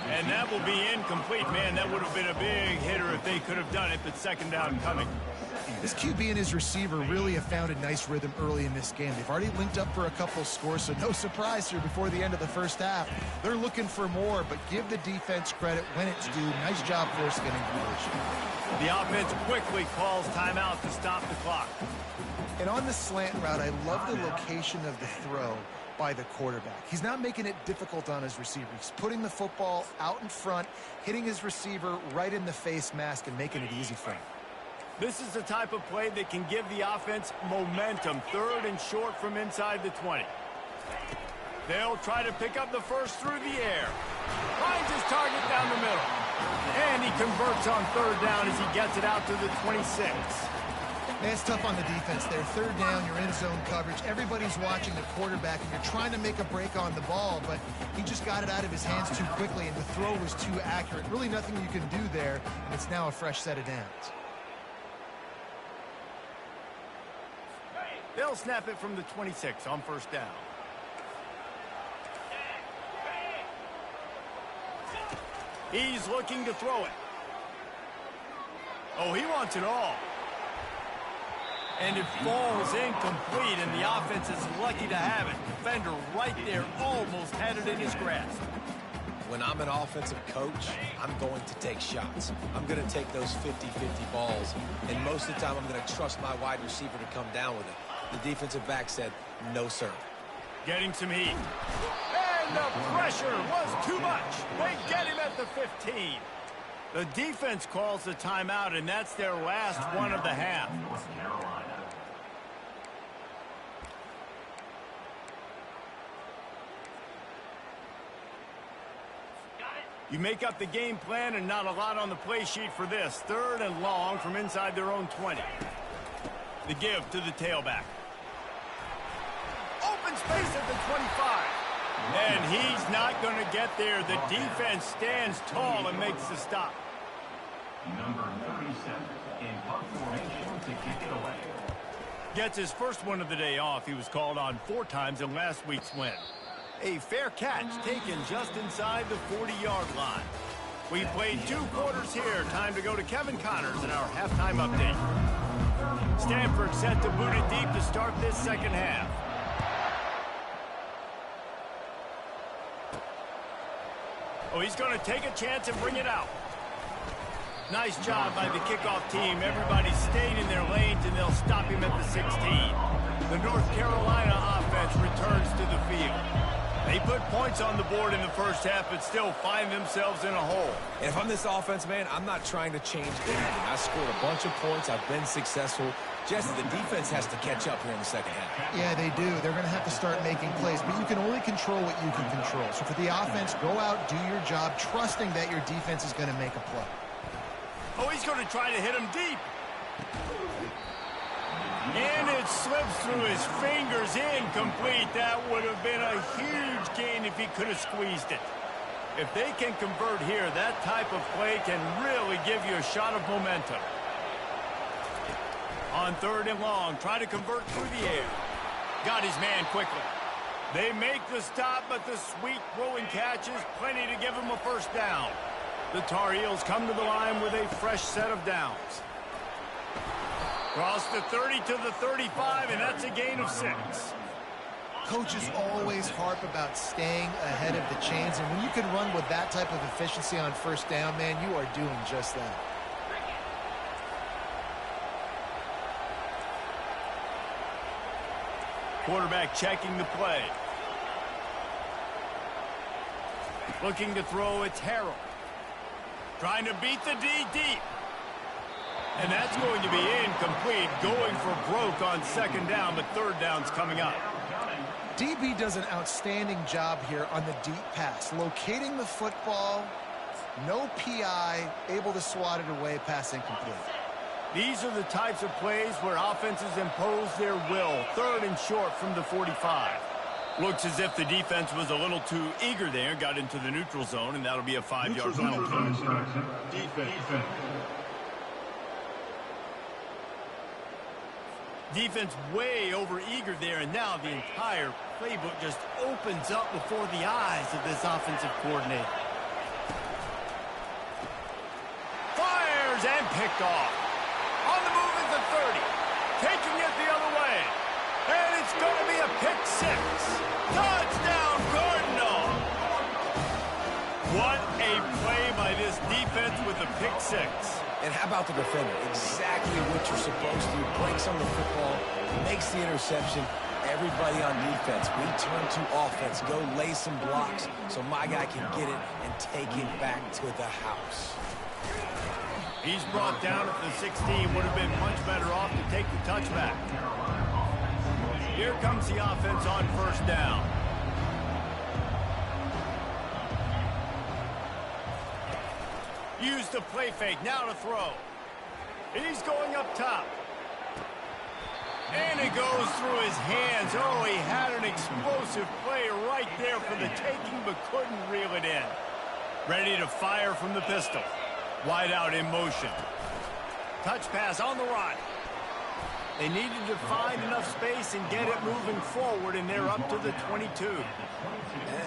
And that will be incomplete. Man, that would have been a big hitter if they could have done it, but second down coming. This QB and his receiver really have found a nice rhythm early in this game. They've already linked up for a couple of scores, so no surprise here before the end of the first half. They're looking for more, but give the defense credit when it's due. Nice job force getting position. The offense quickly calls timeout to stop the clock. And on the slant route, I love the location of the throw by the quarterback. He's not making it difficult on his receiver. He's putting the football out in front, hitting his receiver right in the face mask and making it easy for him. This is the type of play that can give the offense momentum. 3rd and short from inside the 20. They'll try to pick up the first through the air. Finds his target down the middle. And he converts on 3rd down as he gets it out to the 26. Man, it's tough on the defense there. 3rd down, you're in zone coverage. Everybody's watching the quarterback, and you're trying to make a break on the ball, but he just got it out of his hands too quickly, and the throw was too accurate. Really nothing you can do there, and it's now a fresh set of downs. They'll snap it from the 26 on first down. He's looking to throw it. Oh, he wants it all. And it falls incomplete, and the offense is lucky to have it. Defender right there almost had it in his grasp. When I'm an offensive coach, I'm going to take shots. I'm going to take those 50-50 balls, and most of the time I'm going to trust my wide receiver to come down with it. The defensive back said, no, sir. Getting some heat. And the pressure was too much. They get him at the 15. The defense calls the timeout, and that's their last one of the half. You make up the game plan and not a lot on the play sheet for this. 3rd and long from inside their own 20. The give to the tailback. Open space at the 25. And he's not going to get there. The defense stands tall and makes the stop. Number 37 in punt formation to kick it away. Gets his first one of the day off. He was called on 4 times in last week's win. A fair catch taken just inside the 40-yard line. We played 2 quarters here. Time to go to Kevin Connors in our halftime update. Stanford set to boot it deep to start this second half. Oh, he's going to take a chance and bring it out. Nice job by the kickoff team. Everybody stayed in their lanes, and they'll stop him at the 16. The North Carolina offense returns to the field. They put points on the board in the first half, but still find themselves in a hole. And if I'm this offense, man, I'm not trying to change anything. I scored a bunch of points. I've been successful. Jesse, the defense has to catch up here in the second half. Yeah, they do. They're going to have to start making plays, but you can only control what you can control. So for the offense, go out, do your job, trusting that your defense is going to make a play. Oh, he's going to try to hit him deep. And it slips through his fingers, incomplete. That would have been a huge gain if he could have squeezed it. If they can convert here, that type of play can really give you a shot of momentum. On 3rd and long, try to convert through the air. Got his man quickly. They make the stop, but the sweet throwing catch is plenty to give him a first down. The Tar Heels come to the line with a fresh set of downs. Cross the 30 to the 35, and that's a gain of 6. Coaches always harp about staying ahead of the chains, and when you can run with that type of efficiency on first down, man, you are doing just that. Quarterback checking the play. Looking to throw, it's Harrell. Trying to beat the D deep. And that's going to be incomplete. Going for broke on 2nd down, but 3rd down's coming up. DB does an outstanding job here on the deep pass. Locating the football, no PI, able to swat it away, pass incomplete. These are the types of plays where offenses impose their will. 3rd and short from the 45. Looks as if the defense was a little too eager there, got into the neutral zone, and that'll be a 5-yard penalty. Defense way over eager there, and now the entire playbook just opens up before the eyes of this offensive coordinator. Fires and picked off. On the move is the 30. Taking it the other way. And it's going to be a pick 6. Touchdown, Cardinal. What a play by this defense with the pick 6. And how about the defender? Exactly what you're supposed to. Breaks on the football, makes the interception. Everybody on defense, we turn to offense. Go lay some blocks so my guy can get it and take it back to the house. He's brought down at the 16. Would have been much better off to take the touchback. Here comes the offense on 1st down. Use the play fake, now to throw. He's going up top. And it goes through his hands. Oh, he had an explosive play right there for the taking, but couldn't reel it in. Ready to fire from the pistol. Wide out in motion. Touch pass on the right. They needed to find enough space and get it moving forward, and they're up to the 22.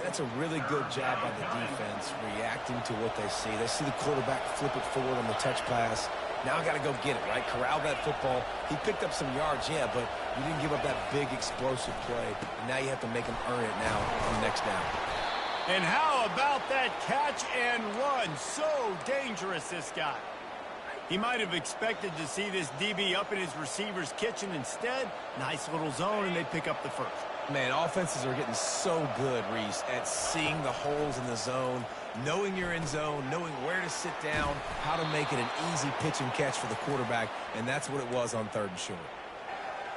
That's a really good job by the defense, reacting to what they see. They see the quarterback flip it forward on the touch pass. Now I got to go get it, right? Corral that football. He picked up some yards, yeah, but you didn't give up that big explosive play. And now you have to make him earn it now on next down. And how about that catch and run? So dangerous, this guy. He might have expected to see this DB up in his receiver's kitchen. Instead, nice little zone, and they pick up the first. Man, offenses are getting so good, Reese, at seeing the holes in the zone, knowing you're in zone, knowing where to sit down, how to make it an easy pitch and catch for the quarterback, and that's what it was on 3rd and short.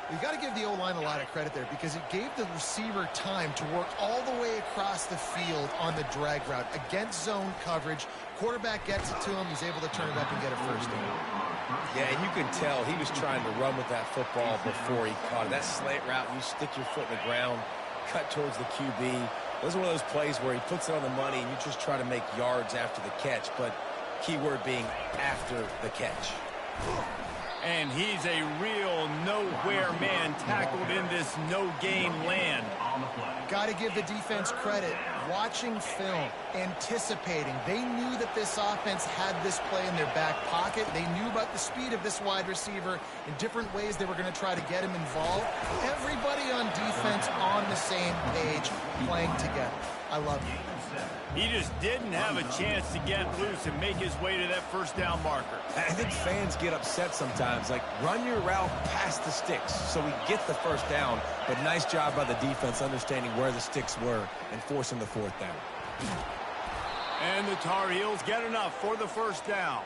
You got to give the O-line a lot of credit there because it gave the receiver time to work all the way across the field on the drag route against zone coverage. Quarterback gets it to him. He's able to turn it up and get a first down. Yeah, and you can tell he was trying to run with that football before he caught it. That slant route, you stick your foot in the ground, cut towards the QB. Those are one of those plays where he puts it on the money and you just try to make yards after the catch, but key word being after the catch. And he's a real nowhere man tackled in this no-gain land. Got to give the defense credit. Watching film, anticipating. They knew that this offense had this play in their back pocket. They knew about the speed of this wide receiver in different ways they were going to try to get him involved. Everybody on defense on the same page, playing together. I love it. He just didn't have a chance to get loose and make his way to that first down marker. I think fans get upset sometimes, like run your route past the sticks so we get the first down, but nice job by the defense understanding where the sticks were and forcing the 4th down. And the Tar Heels get enough for the first down.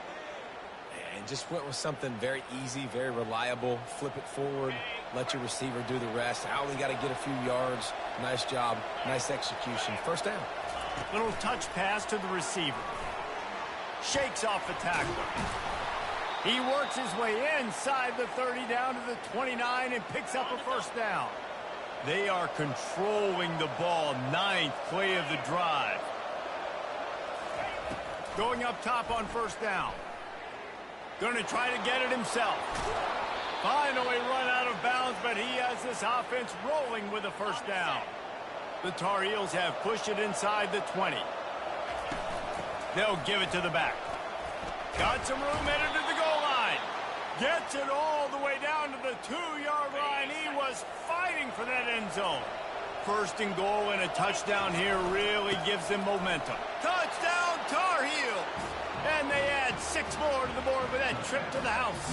And just went with something very easy, very reliable. Flip it forward, let your receiver do the rest. I only got to get a few yards. Nice job, nice execution. First down. Little touch pass to the receiver. Shakes off the tackler. He works his way inside the 30 down to the 29 and picks up a first down. They are controlling the ball. 9th play of the drive. Going up top on first down. Going to try to get it himself. Finally run out of bounds, but he has this offense rolling with a first down. The Tar Heels have pushed it inside the 20. They'll give it to the back. Got some room headed to the goal line. Gets it all the way down to the 2-yard line. He was fighting for that end zone. First and goal and a touchdown here really gives them momentum. Touchdown, Tar Heels! And they add 6 more to the board with that trip to the house.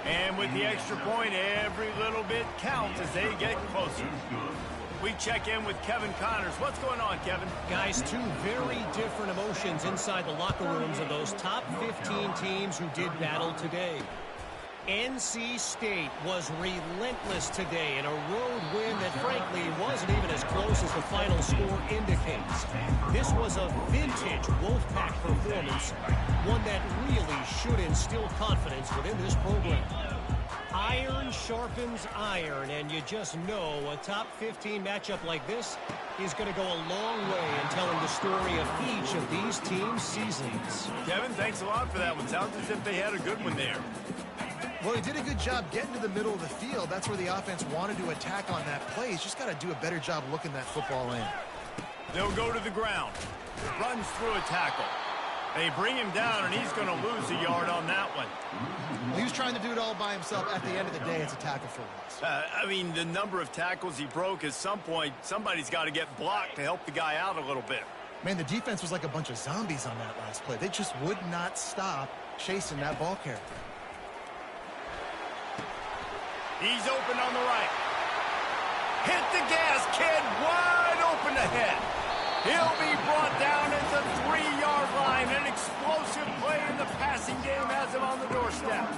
And with the extra point, every little bit counts as they get closer. We check in with Kevin Connors. What's going on, Kevin? Guys, 2 very different emotions inside the locker rooms of those top 15 teams who did battle today. NC State was relentless today in a road win that frankly wasn't even as close as the final score indicates. This was a vintage Wolfpack performance, one that really should instill confidence within this program. Iron sharpens iron, and you just know a top 15 matchup like this is going to go a long way in telling the story of each of these teams' seasons. Kevin, thanks a lot for that one. Sounds as if they had a good one there. Well, he did a good job getting to the middle of the field. That's where the offense wanted to attack on that play. He's just got to do a better job looking that football in. They'll go to the ground. Runs through a tackle. They bring him down, and he's going to lose a yard on that one. He was trying to do it all by himself. At the end of the day, it's a tackle for loss. I mean, the number of tackles he broke, at some point, somebody's got to get blocked to help the guy out a little bit. Man, the defense was like a bunch of zombies on that last play. They just would not stop chasing that ball carrier. He's open on the right. Hit the gas, kid. Wide open ahead. He'll be brought down at the 3-yard line. An explosive play in the passing game has him on the doorstep.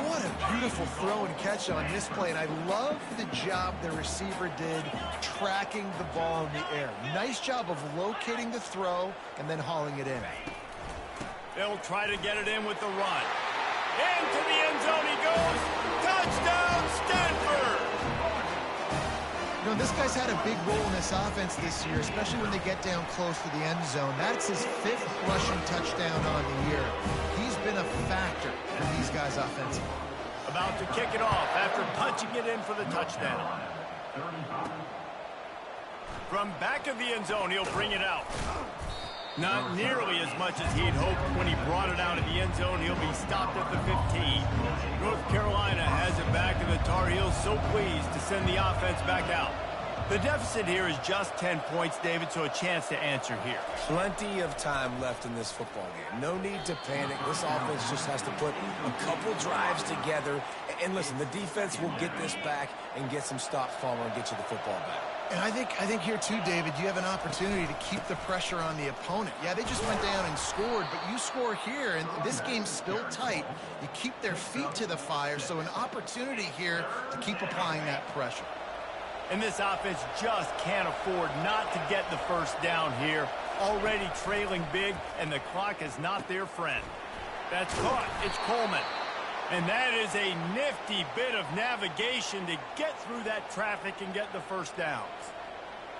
What a beautiful throw and catch on this play. And I love the job the receiver did tracking the ball in the air. Nice job of locating the throw and then hauling it in. They'll try to get it in with the run. Into the end zone he goes. Touchdown, Stanford! You know, this guy's had a big role in this offense this year, especially when they get down close to the end zone. That's his 5th rushing touchdown on the year. He's been a factor for these guys offensively. About to kick it off after punching it in for the touchdown. From back of the end zone, he'll bring it out. Not nearly as much as he'd hoped when he brought it out of the end zone. He'll be stopped at the 15. North Carolina has it back, and the Tar Heels so pleased to send the offense back out. The deficit here is just 10 points, David, so a chance to answer here. Plenty of time left in this football game. No need to panic. This offense just has to put a couple drives together. And listen, the defense will get this back and get some stops following and get you the football back. And I think here too, David, you have an opportunity to keep the pressure on the opponent. Yeah, they just went down and scored, but you score here, and this game's still tight. You keep their feet to the fire, so an opportunity here to keep applying that pressure. And this offense just can't afford not to get the first down here. Already trailing big, and the clock is not their friend. That's caught. It's Coleman. And that is a nifty bit of navigation to get through that traffic and get the first downs.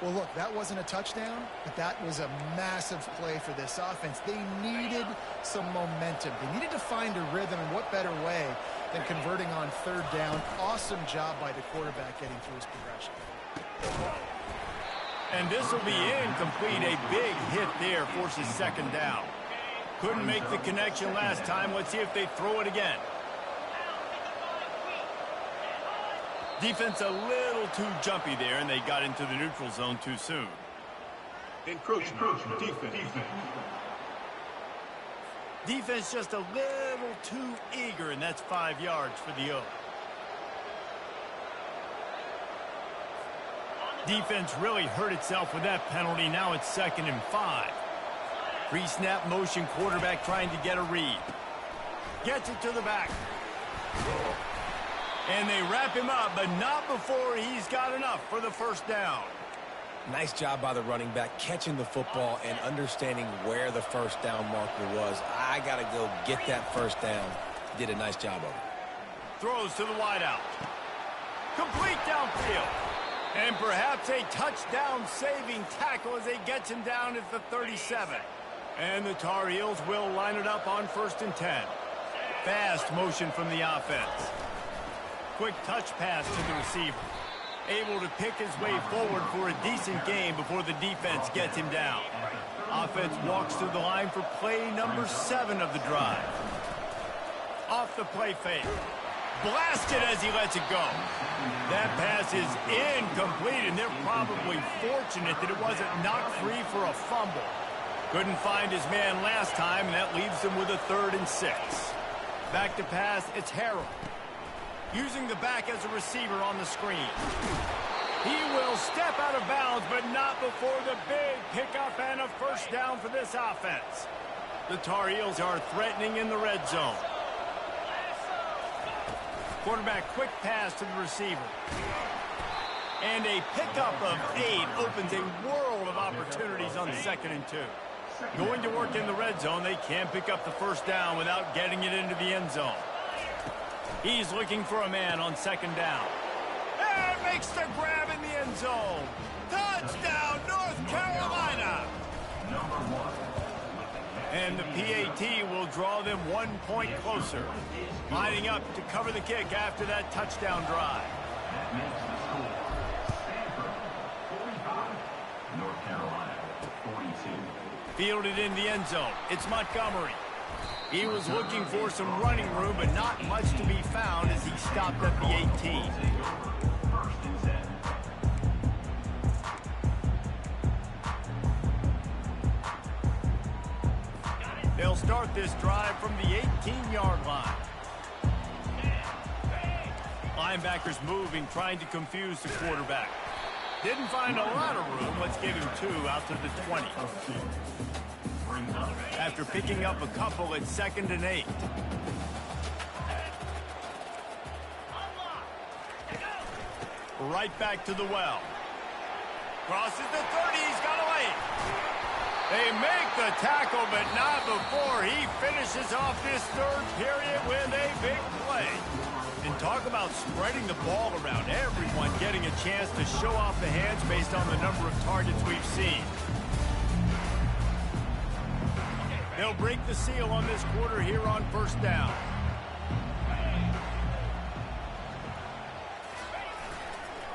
Well, look, that wasn't a touchdown, but that was a massive play for this offense. They needed some momentum. They needed to find a rhythm, and what better way than converting on third down. Awesome job by the quarterback getting through his progression. And this will be incomplete. A big hit there forces second down. Couldn't make the connection last time. Let's see if they throw it again. Defense a little too jumpy there, and they got into the neutral zone too soon. Encroachment defense. Defense just a little too eager, and that's 5 yards for the O. Defense really hurt itself with that penalty. Now it's 2nd and 5. Pre-snap motion, quarterback trying to get a read. Gets it to the back. And they wrap him up, but not before he's got enough for the first down. Nice job by the running back catching the football and understanding where the first down marker was. I got to go get that first down. Did a nice job of it. Throws to the wideout. Complete downfield. And perhaps a touchdown-saving tackle as they gets him down at the 37. And the Tar Heels will line it up on 1st and 10. Fast motion from the offense. Quick touch pass to the receiver. Able to pick his way forward for a decent gain before the defense gets him down. Offense walks to the line for play number 7 of the drive. Off the play fake. Blasted as he lets it go. That pass is incomplete, and they're probably fortunate that it wasn't knocked free for a fumble. Couldn't find his man last time, and that leaves him with a 3rd and 6. Back to pass, it's Harrell. Using the back as a receiver on the screen. He will step out of bounds, but not before the big pickup and a first down for this offense. The Tar Heels are threatening in the red zone. Quarterback quick pass to the receiver. And a pickup of 8 opens a world of opportunities on 2nd and 2. Going to work in the red zone, they can't pick up the first down without getting it into the end zone. He's looking for a man on 2nd down. And makes the grab in the end zone. Touchdown, North Carolina! And the PAT will draw them 1 point closer. Lining up to cover the kick after that touchdown drive. That makes the score Stanford 45, North Carolina 42. Fielded in the end zone. It's Montgomery. He was looking for some running room, but not much to be found as he stopped at the 18. 1st and 10. They'll start this drive from the 18-yard line. Linebackers moving, trying to confuse the quarterback. Didn't find a lot of room. Let's give him 2 out to the 20. After picking up a couple at 2nd and 8. Right back to the well. Crosses the 30. He's got away. They make the tackle, but not before he finishes off this 3rd period with a big play. And talk about spreading the ball around. Everyone getting a chance to show off the hands based on the number of targets we've seen. They'll break the seal on this quarter here on 1st down.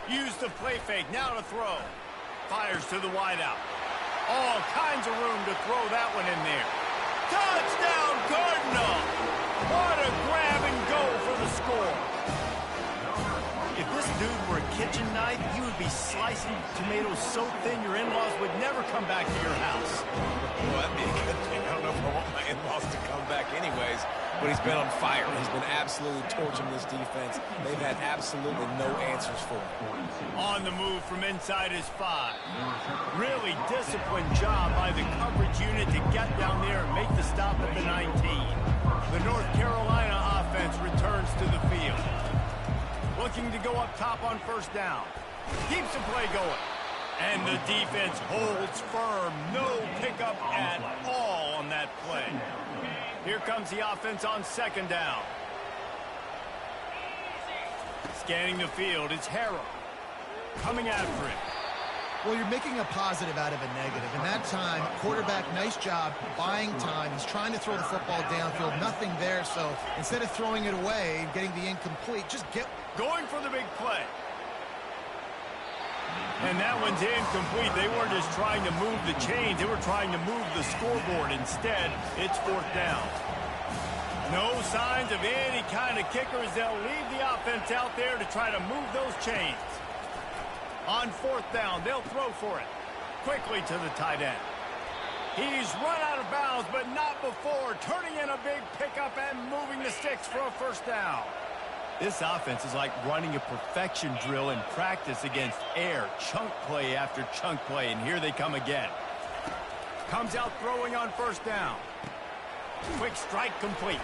Use the play fake. Now to throw. Fires to the wideout. All kinds of room to throw that one in there. Touchdown, Cardinal! What a grab and go for the score. If this dude were a kitchen knife, he would be slicing tomatoes so thin your in-laws would never come back to your house. Well, that'd be a good thing. I don't know if I want my in-laws to come back anyways, but he's been on fire. He's been absolutely torching this defense. They've had absolutely no answers for him. On the move from inside his 5. Really disciplined job by the coverage unit to get down there and make the stop at the 19. The North Carolina offense returns to the field. Looking to go up top on first down. Keeps the play going. And the defense holds firm. No pickup at all on that play. Here comes the offense on second down. Scanning the field, it's Harrell. Coming after it. Well, you're making a positive out of a negative. In that time, quarterback, nice job buying time. He's trying to throw the football downfield. Nothing there, so instead of throwing it away and getting the incomplete, just get... Going for the big play. And that one's incomplete. They weren't just trying to move the chains. They were trying to move the scoreboard. Instead, it's fourth down. No signs of any kind of kickers. They'll leave the offense out there to try to move those chains. On fourth down, they'll throw for it. Quickly to the tight end. He's run out of bounds, but not before. Turning in a big pickup and moving the sticks for a first down. This offense is like running a perfection drill in practice against air. Chunk play after chunk play, and here they come again. Comes out throwing on first down. Quick strike complete.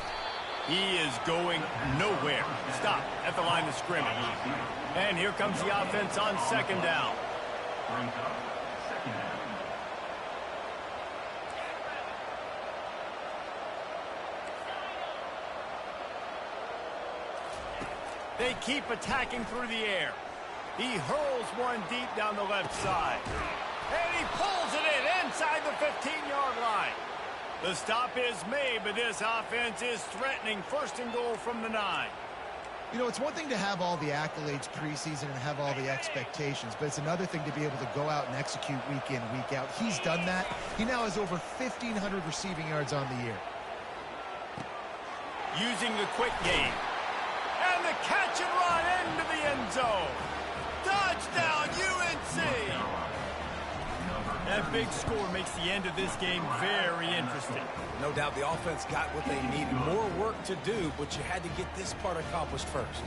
He is going nowhere. Stop at the line of scrimmage. And here comes the offense on second down. They keep attacking through the air. He hurls one deep down the left side. And he pulls it in inside the 15-yard line. The stop is made, but this offense is threatening first and goal from the 9. You know, it's one thing to have all the accolades preseason and have all the expectations, but it's another thing to be able to go out and execute week in, week out. He's done that. He now has over 1,500 receiving yards on the year. Using the quick game. And the catch and run into the end zone. Touchdown, UNC! That big score makes the end of this game very interesting. No doubt the offense got what they needed. More work to do, but you had to get this part accomplished first.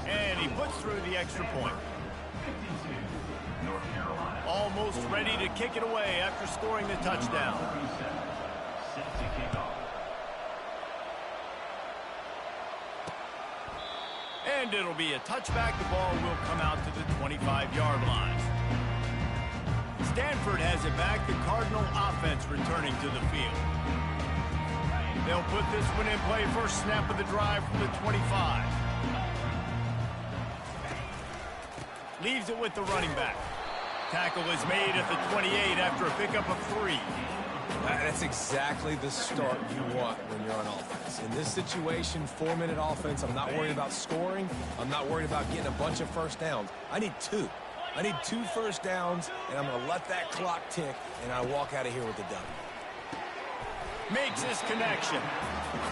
And he puts through the extra point. Almost ready to kick it away after scoring the touchdown. And it'll be a touchback. The ball will come out to the 25-yard line. Stanford has it back. The Cardinal offense returning to the field. They'll put this one in play. First snap of the drive from the 25. Leaves it with the running back. Tackle is made at the 28 after a pickup of 3. That's exactly the start you want when you're on offense. In this situation, 4-minute offense, I'm not worried about scoring. I'm not worried about getting a bunch of first downs. I need 2. I need 2 first downs, and I'm going to let that clock tick, and I walk out of here with a W. Makes his connection.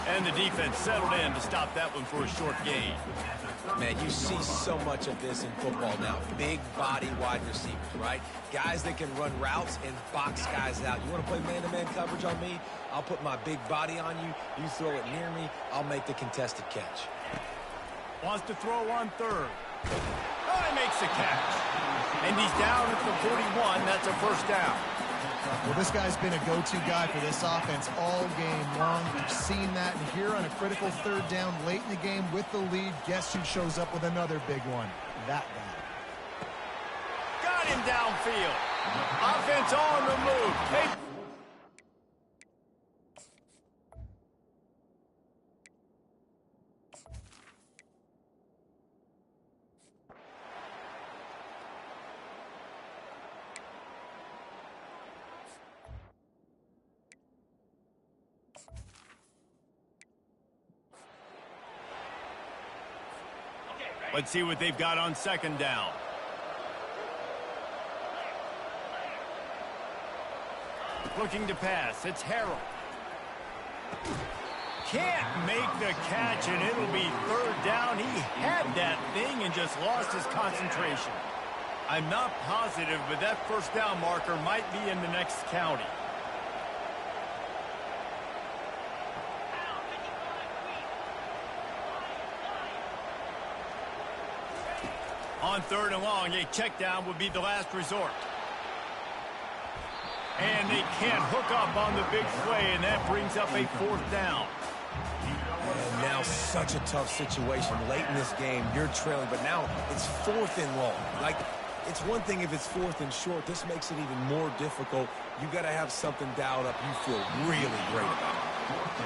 And the defense settled in to stop that one for a short gain. Man, you see so much of this in football now. Big body wide receivers, right? Guys that can run routes and box guys out. You want to play man-to-man coverage on me? I'll put my big body on you. You throw it near me, I'll make the contested catch. Wants to throw on third. Oh, he makes the catch. And he's down at the 41. That's a first down. Well, this guy's been a go-to guy for this offense all game long. We've seen that, and here on a critical third down late in the game with the lead, guess who shows up with another big one? That guy. Got him downfield. Offense on the move. Hey. Let's see what they've got on second down. Looking to pass. It's Harrell. Can't make the catch, and it'll be third down. He had that thing and just lost his concentration. I'm not positive, but that first down marker might be in the next county. On third and long, a check down would be the last resort. And they can't hook up on the big play, and that brings up a fourth down. And now such a tough situation. Late in this game, you're trailing, but now it's fourth and long. Like, it's one thing if it's fourth and short. This makes it even more difficult. You got to have something dialed up you feel really great about.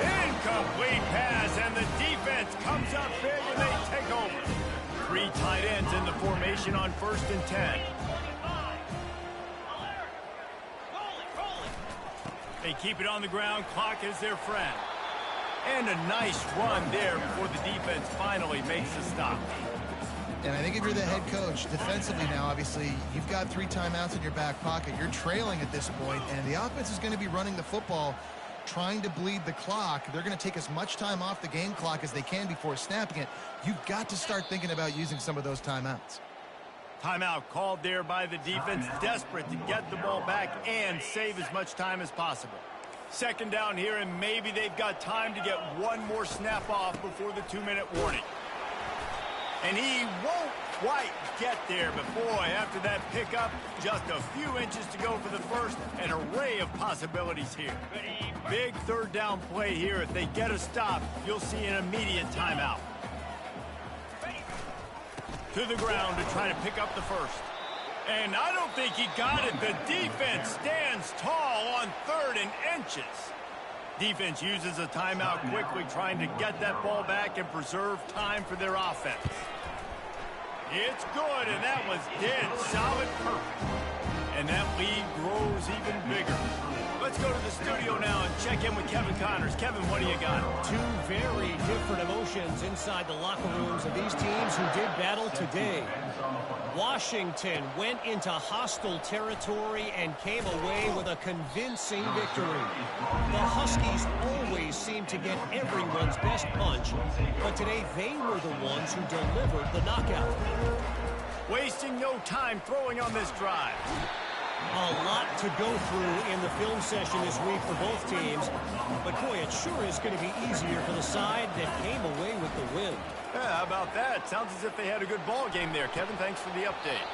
Incomplete pass, and the defense comes up big, and they take over. 3 tight ends in the formation on 1st and 10. They keep it on the ground. Clock is their friend. And a nice run there before the defense finally makes a stop. And I think if you're the head coach, defensively now, obviously, you've got 3 timeouts in your back pocket. You're trailing at this point, and the offense is going to be running the football, trying to bleed the clock. They're going to take as much time off the game clock as they can before snapping it. You've got to start thinking about using some of those timeouts. Timeout called there by the defense, desperate to get the ball back and save as much time as possible. Second down here, and maybe they've got time to get one more snap off before the 2-minute warning. And he won't quite get there, but boy, after that pickup, just a few inches to go for the first. An array of possibilities here. Big third down play here. If they get a stop, you'll see an immediate timeout. To the ground to try to pick up the first. And I don't think he got it. The defense stands tall on 3rd and inches. Defense uses a timeout quickly, trying to get that ball back and preserve time for their offense. It's good, and that was dead solid perfect. And that lead grows even bigger. Let's go to the studio now and check in with Kevin Connors. Kevin, what do you got? 2 very different emotions inside the locker rooms of these teams who did battle today. Washington went into hostile territory and came away with a convincing victory. The Huskies always seem to get everyone's best punch, but today they were the ones who delivered the knockout. Wasting no time throwing on this drive. A lot to go through in the film session this week for both teams, but boy, it sure is going to be easier for the side that came away with the win. Yeah, how about that? Sounds as if they had a good ball game there. Kevin, thanks for the update.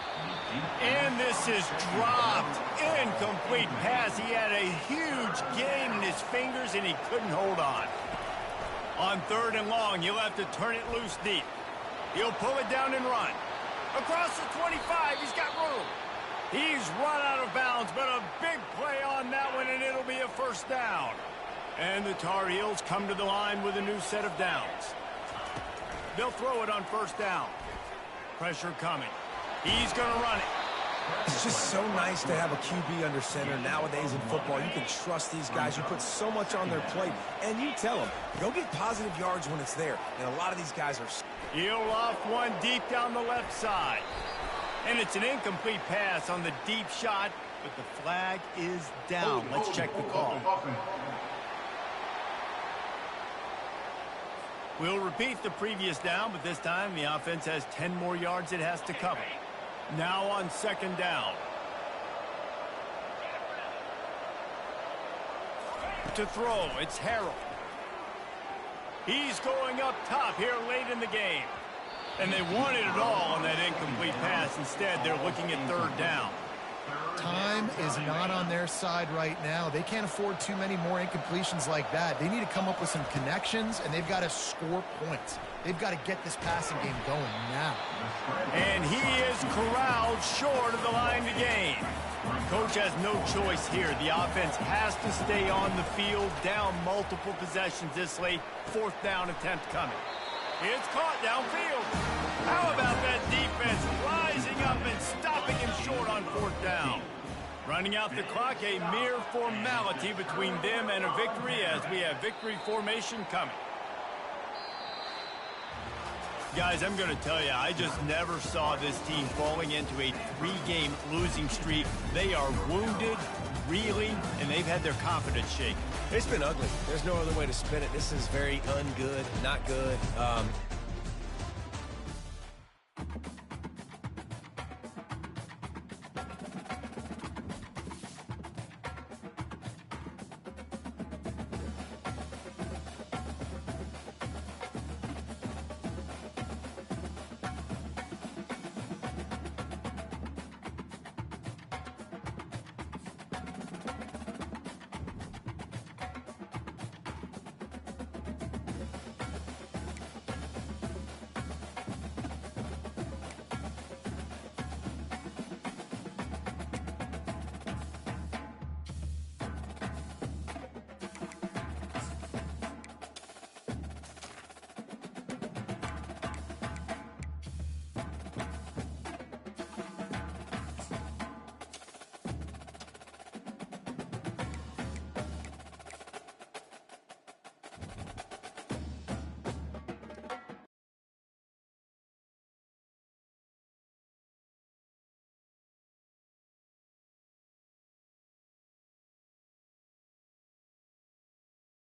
And this is dropped. Incomplete pass. He had a huge gain in his fingers, and he couldn't hold on. On 3rd and long, you'll have to turn it loose deep. He'll pull it down and run. Across the 25, he's got room. He's run out of bounds, but a big play on that one, and it'll be a first down. And the Tar Heels come to the line with a new set of downs. They'll throw it on 1st down. Pressure coming. He's going to run it. It's just so nice to have a QB under center. Nowadays in football, you can trust these guys. You put so much on their plate, and you tell them, go get positive yards when it's there. And a lot of these guys are... He'll off one deep down the left side. And it's an incomplete pass on the deep shot, but the flag is down. Let's check the call. We'll repeat the previous down, but this time the offense has 10 more yards it has to cover. Now on 2nd down. To throw, it's Harrell. He's going up top here late in the game. And they wanted it all on that incomplete pass. Instead, they're looking at 3rd down. Time is not on their side right now. They can't afford too many more incompletions like that. They need to come up with some connections, and they've got to score points. They've got to get this passing game going now. And he is corralled short of the line to gain. Coach has no choice here. The offense has to stay on the field, down multiple possessions this late. 4th down attempt coming. It's caught downfield. How about that defense rising up and stopping him short on 4th down? Running out the clock, a mere formality between them and a victory as we have victory formation coming. Guys, I'm going to tell you, I just never saw this team falling into a 3-game losing streak. They are wounded, reeling, and they've had their confidence shaken. It's been ugly. There's no other way to spin it. This is very ungood, not good.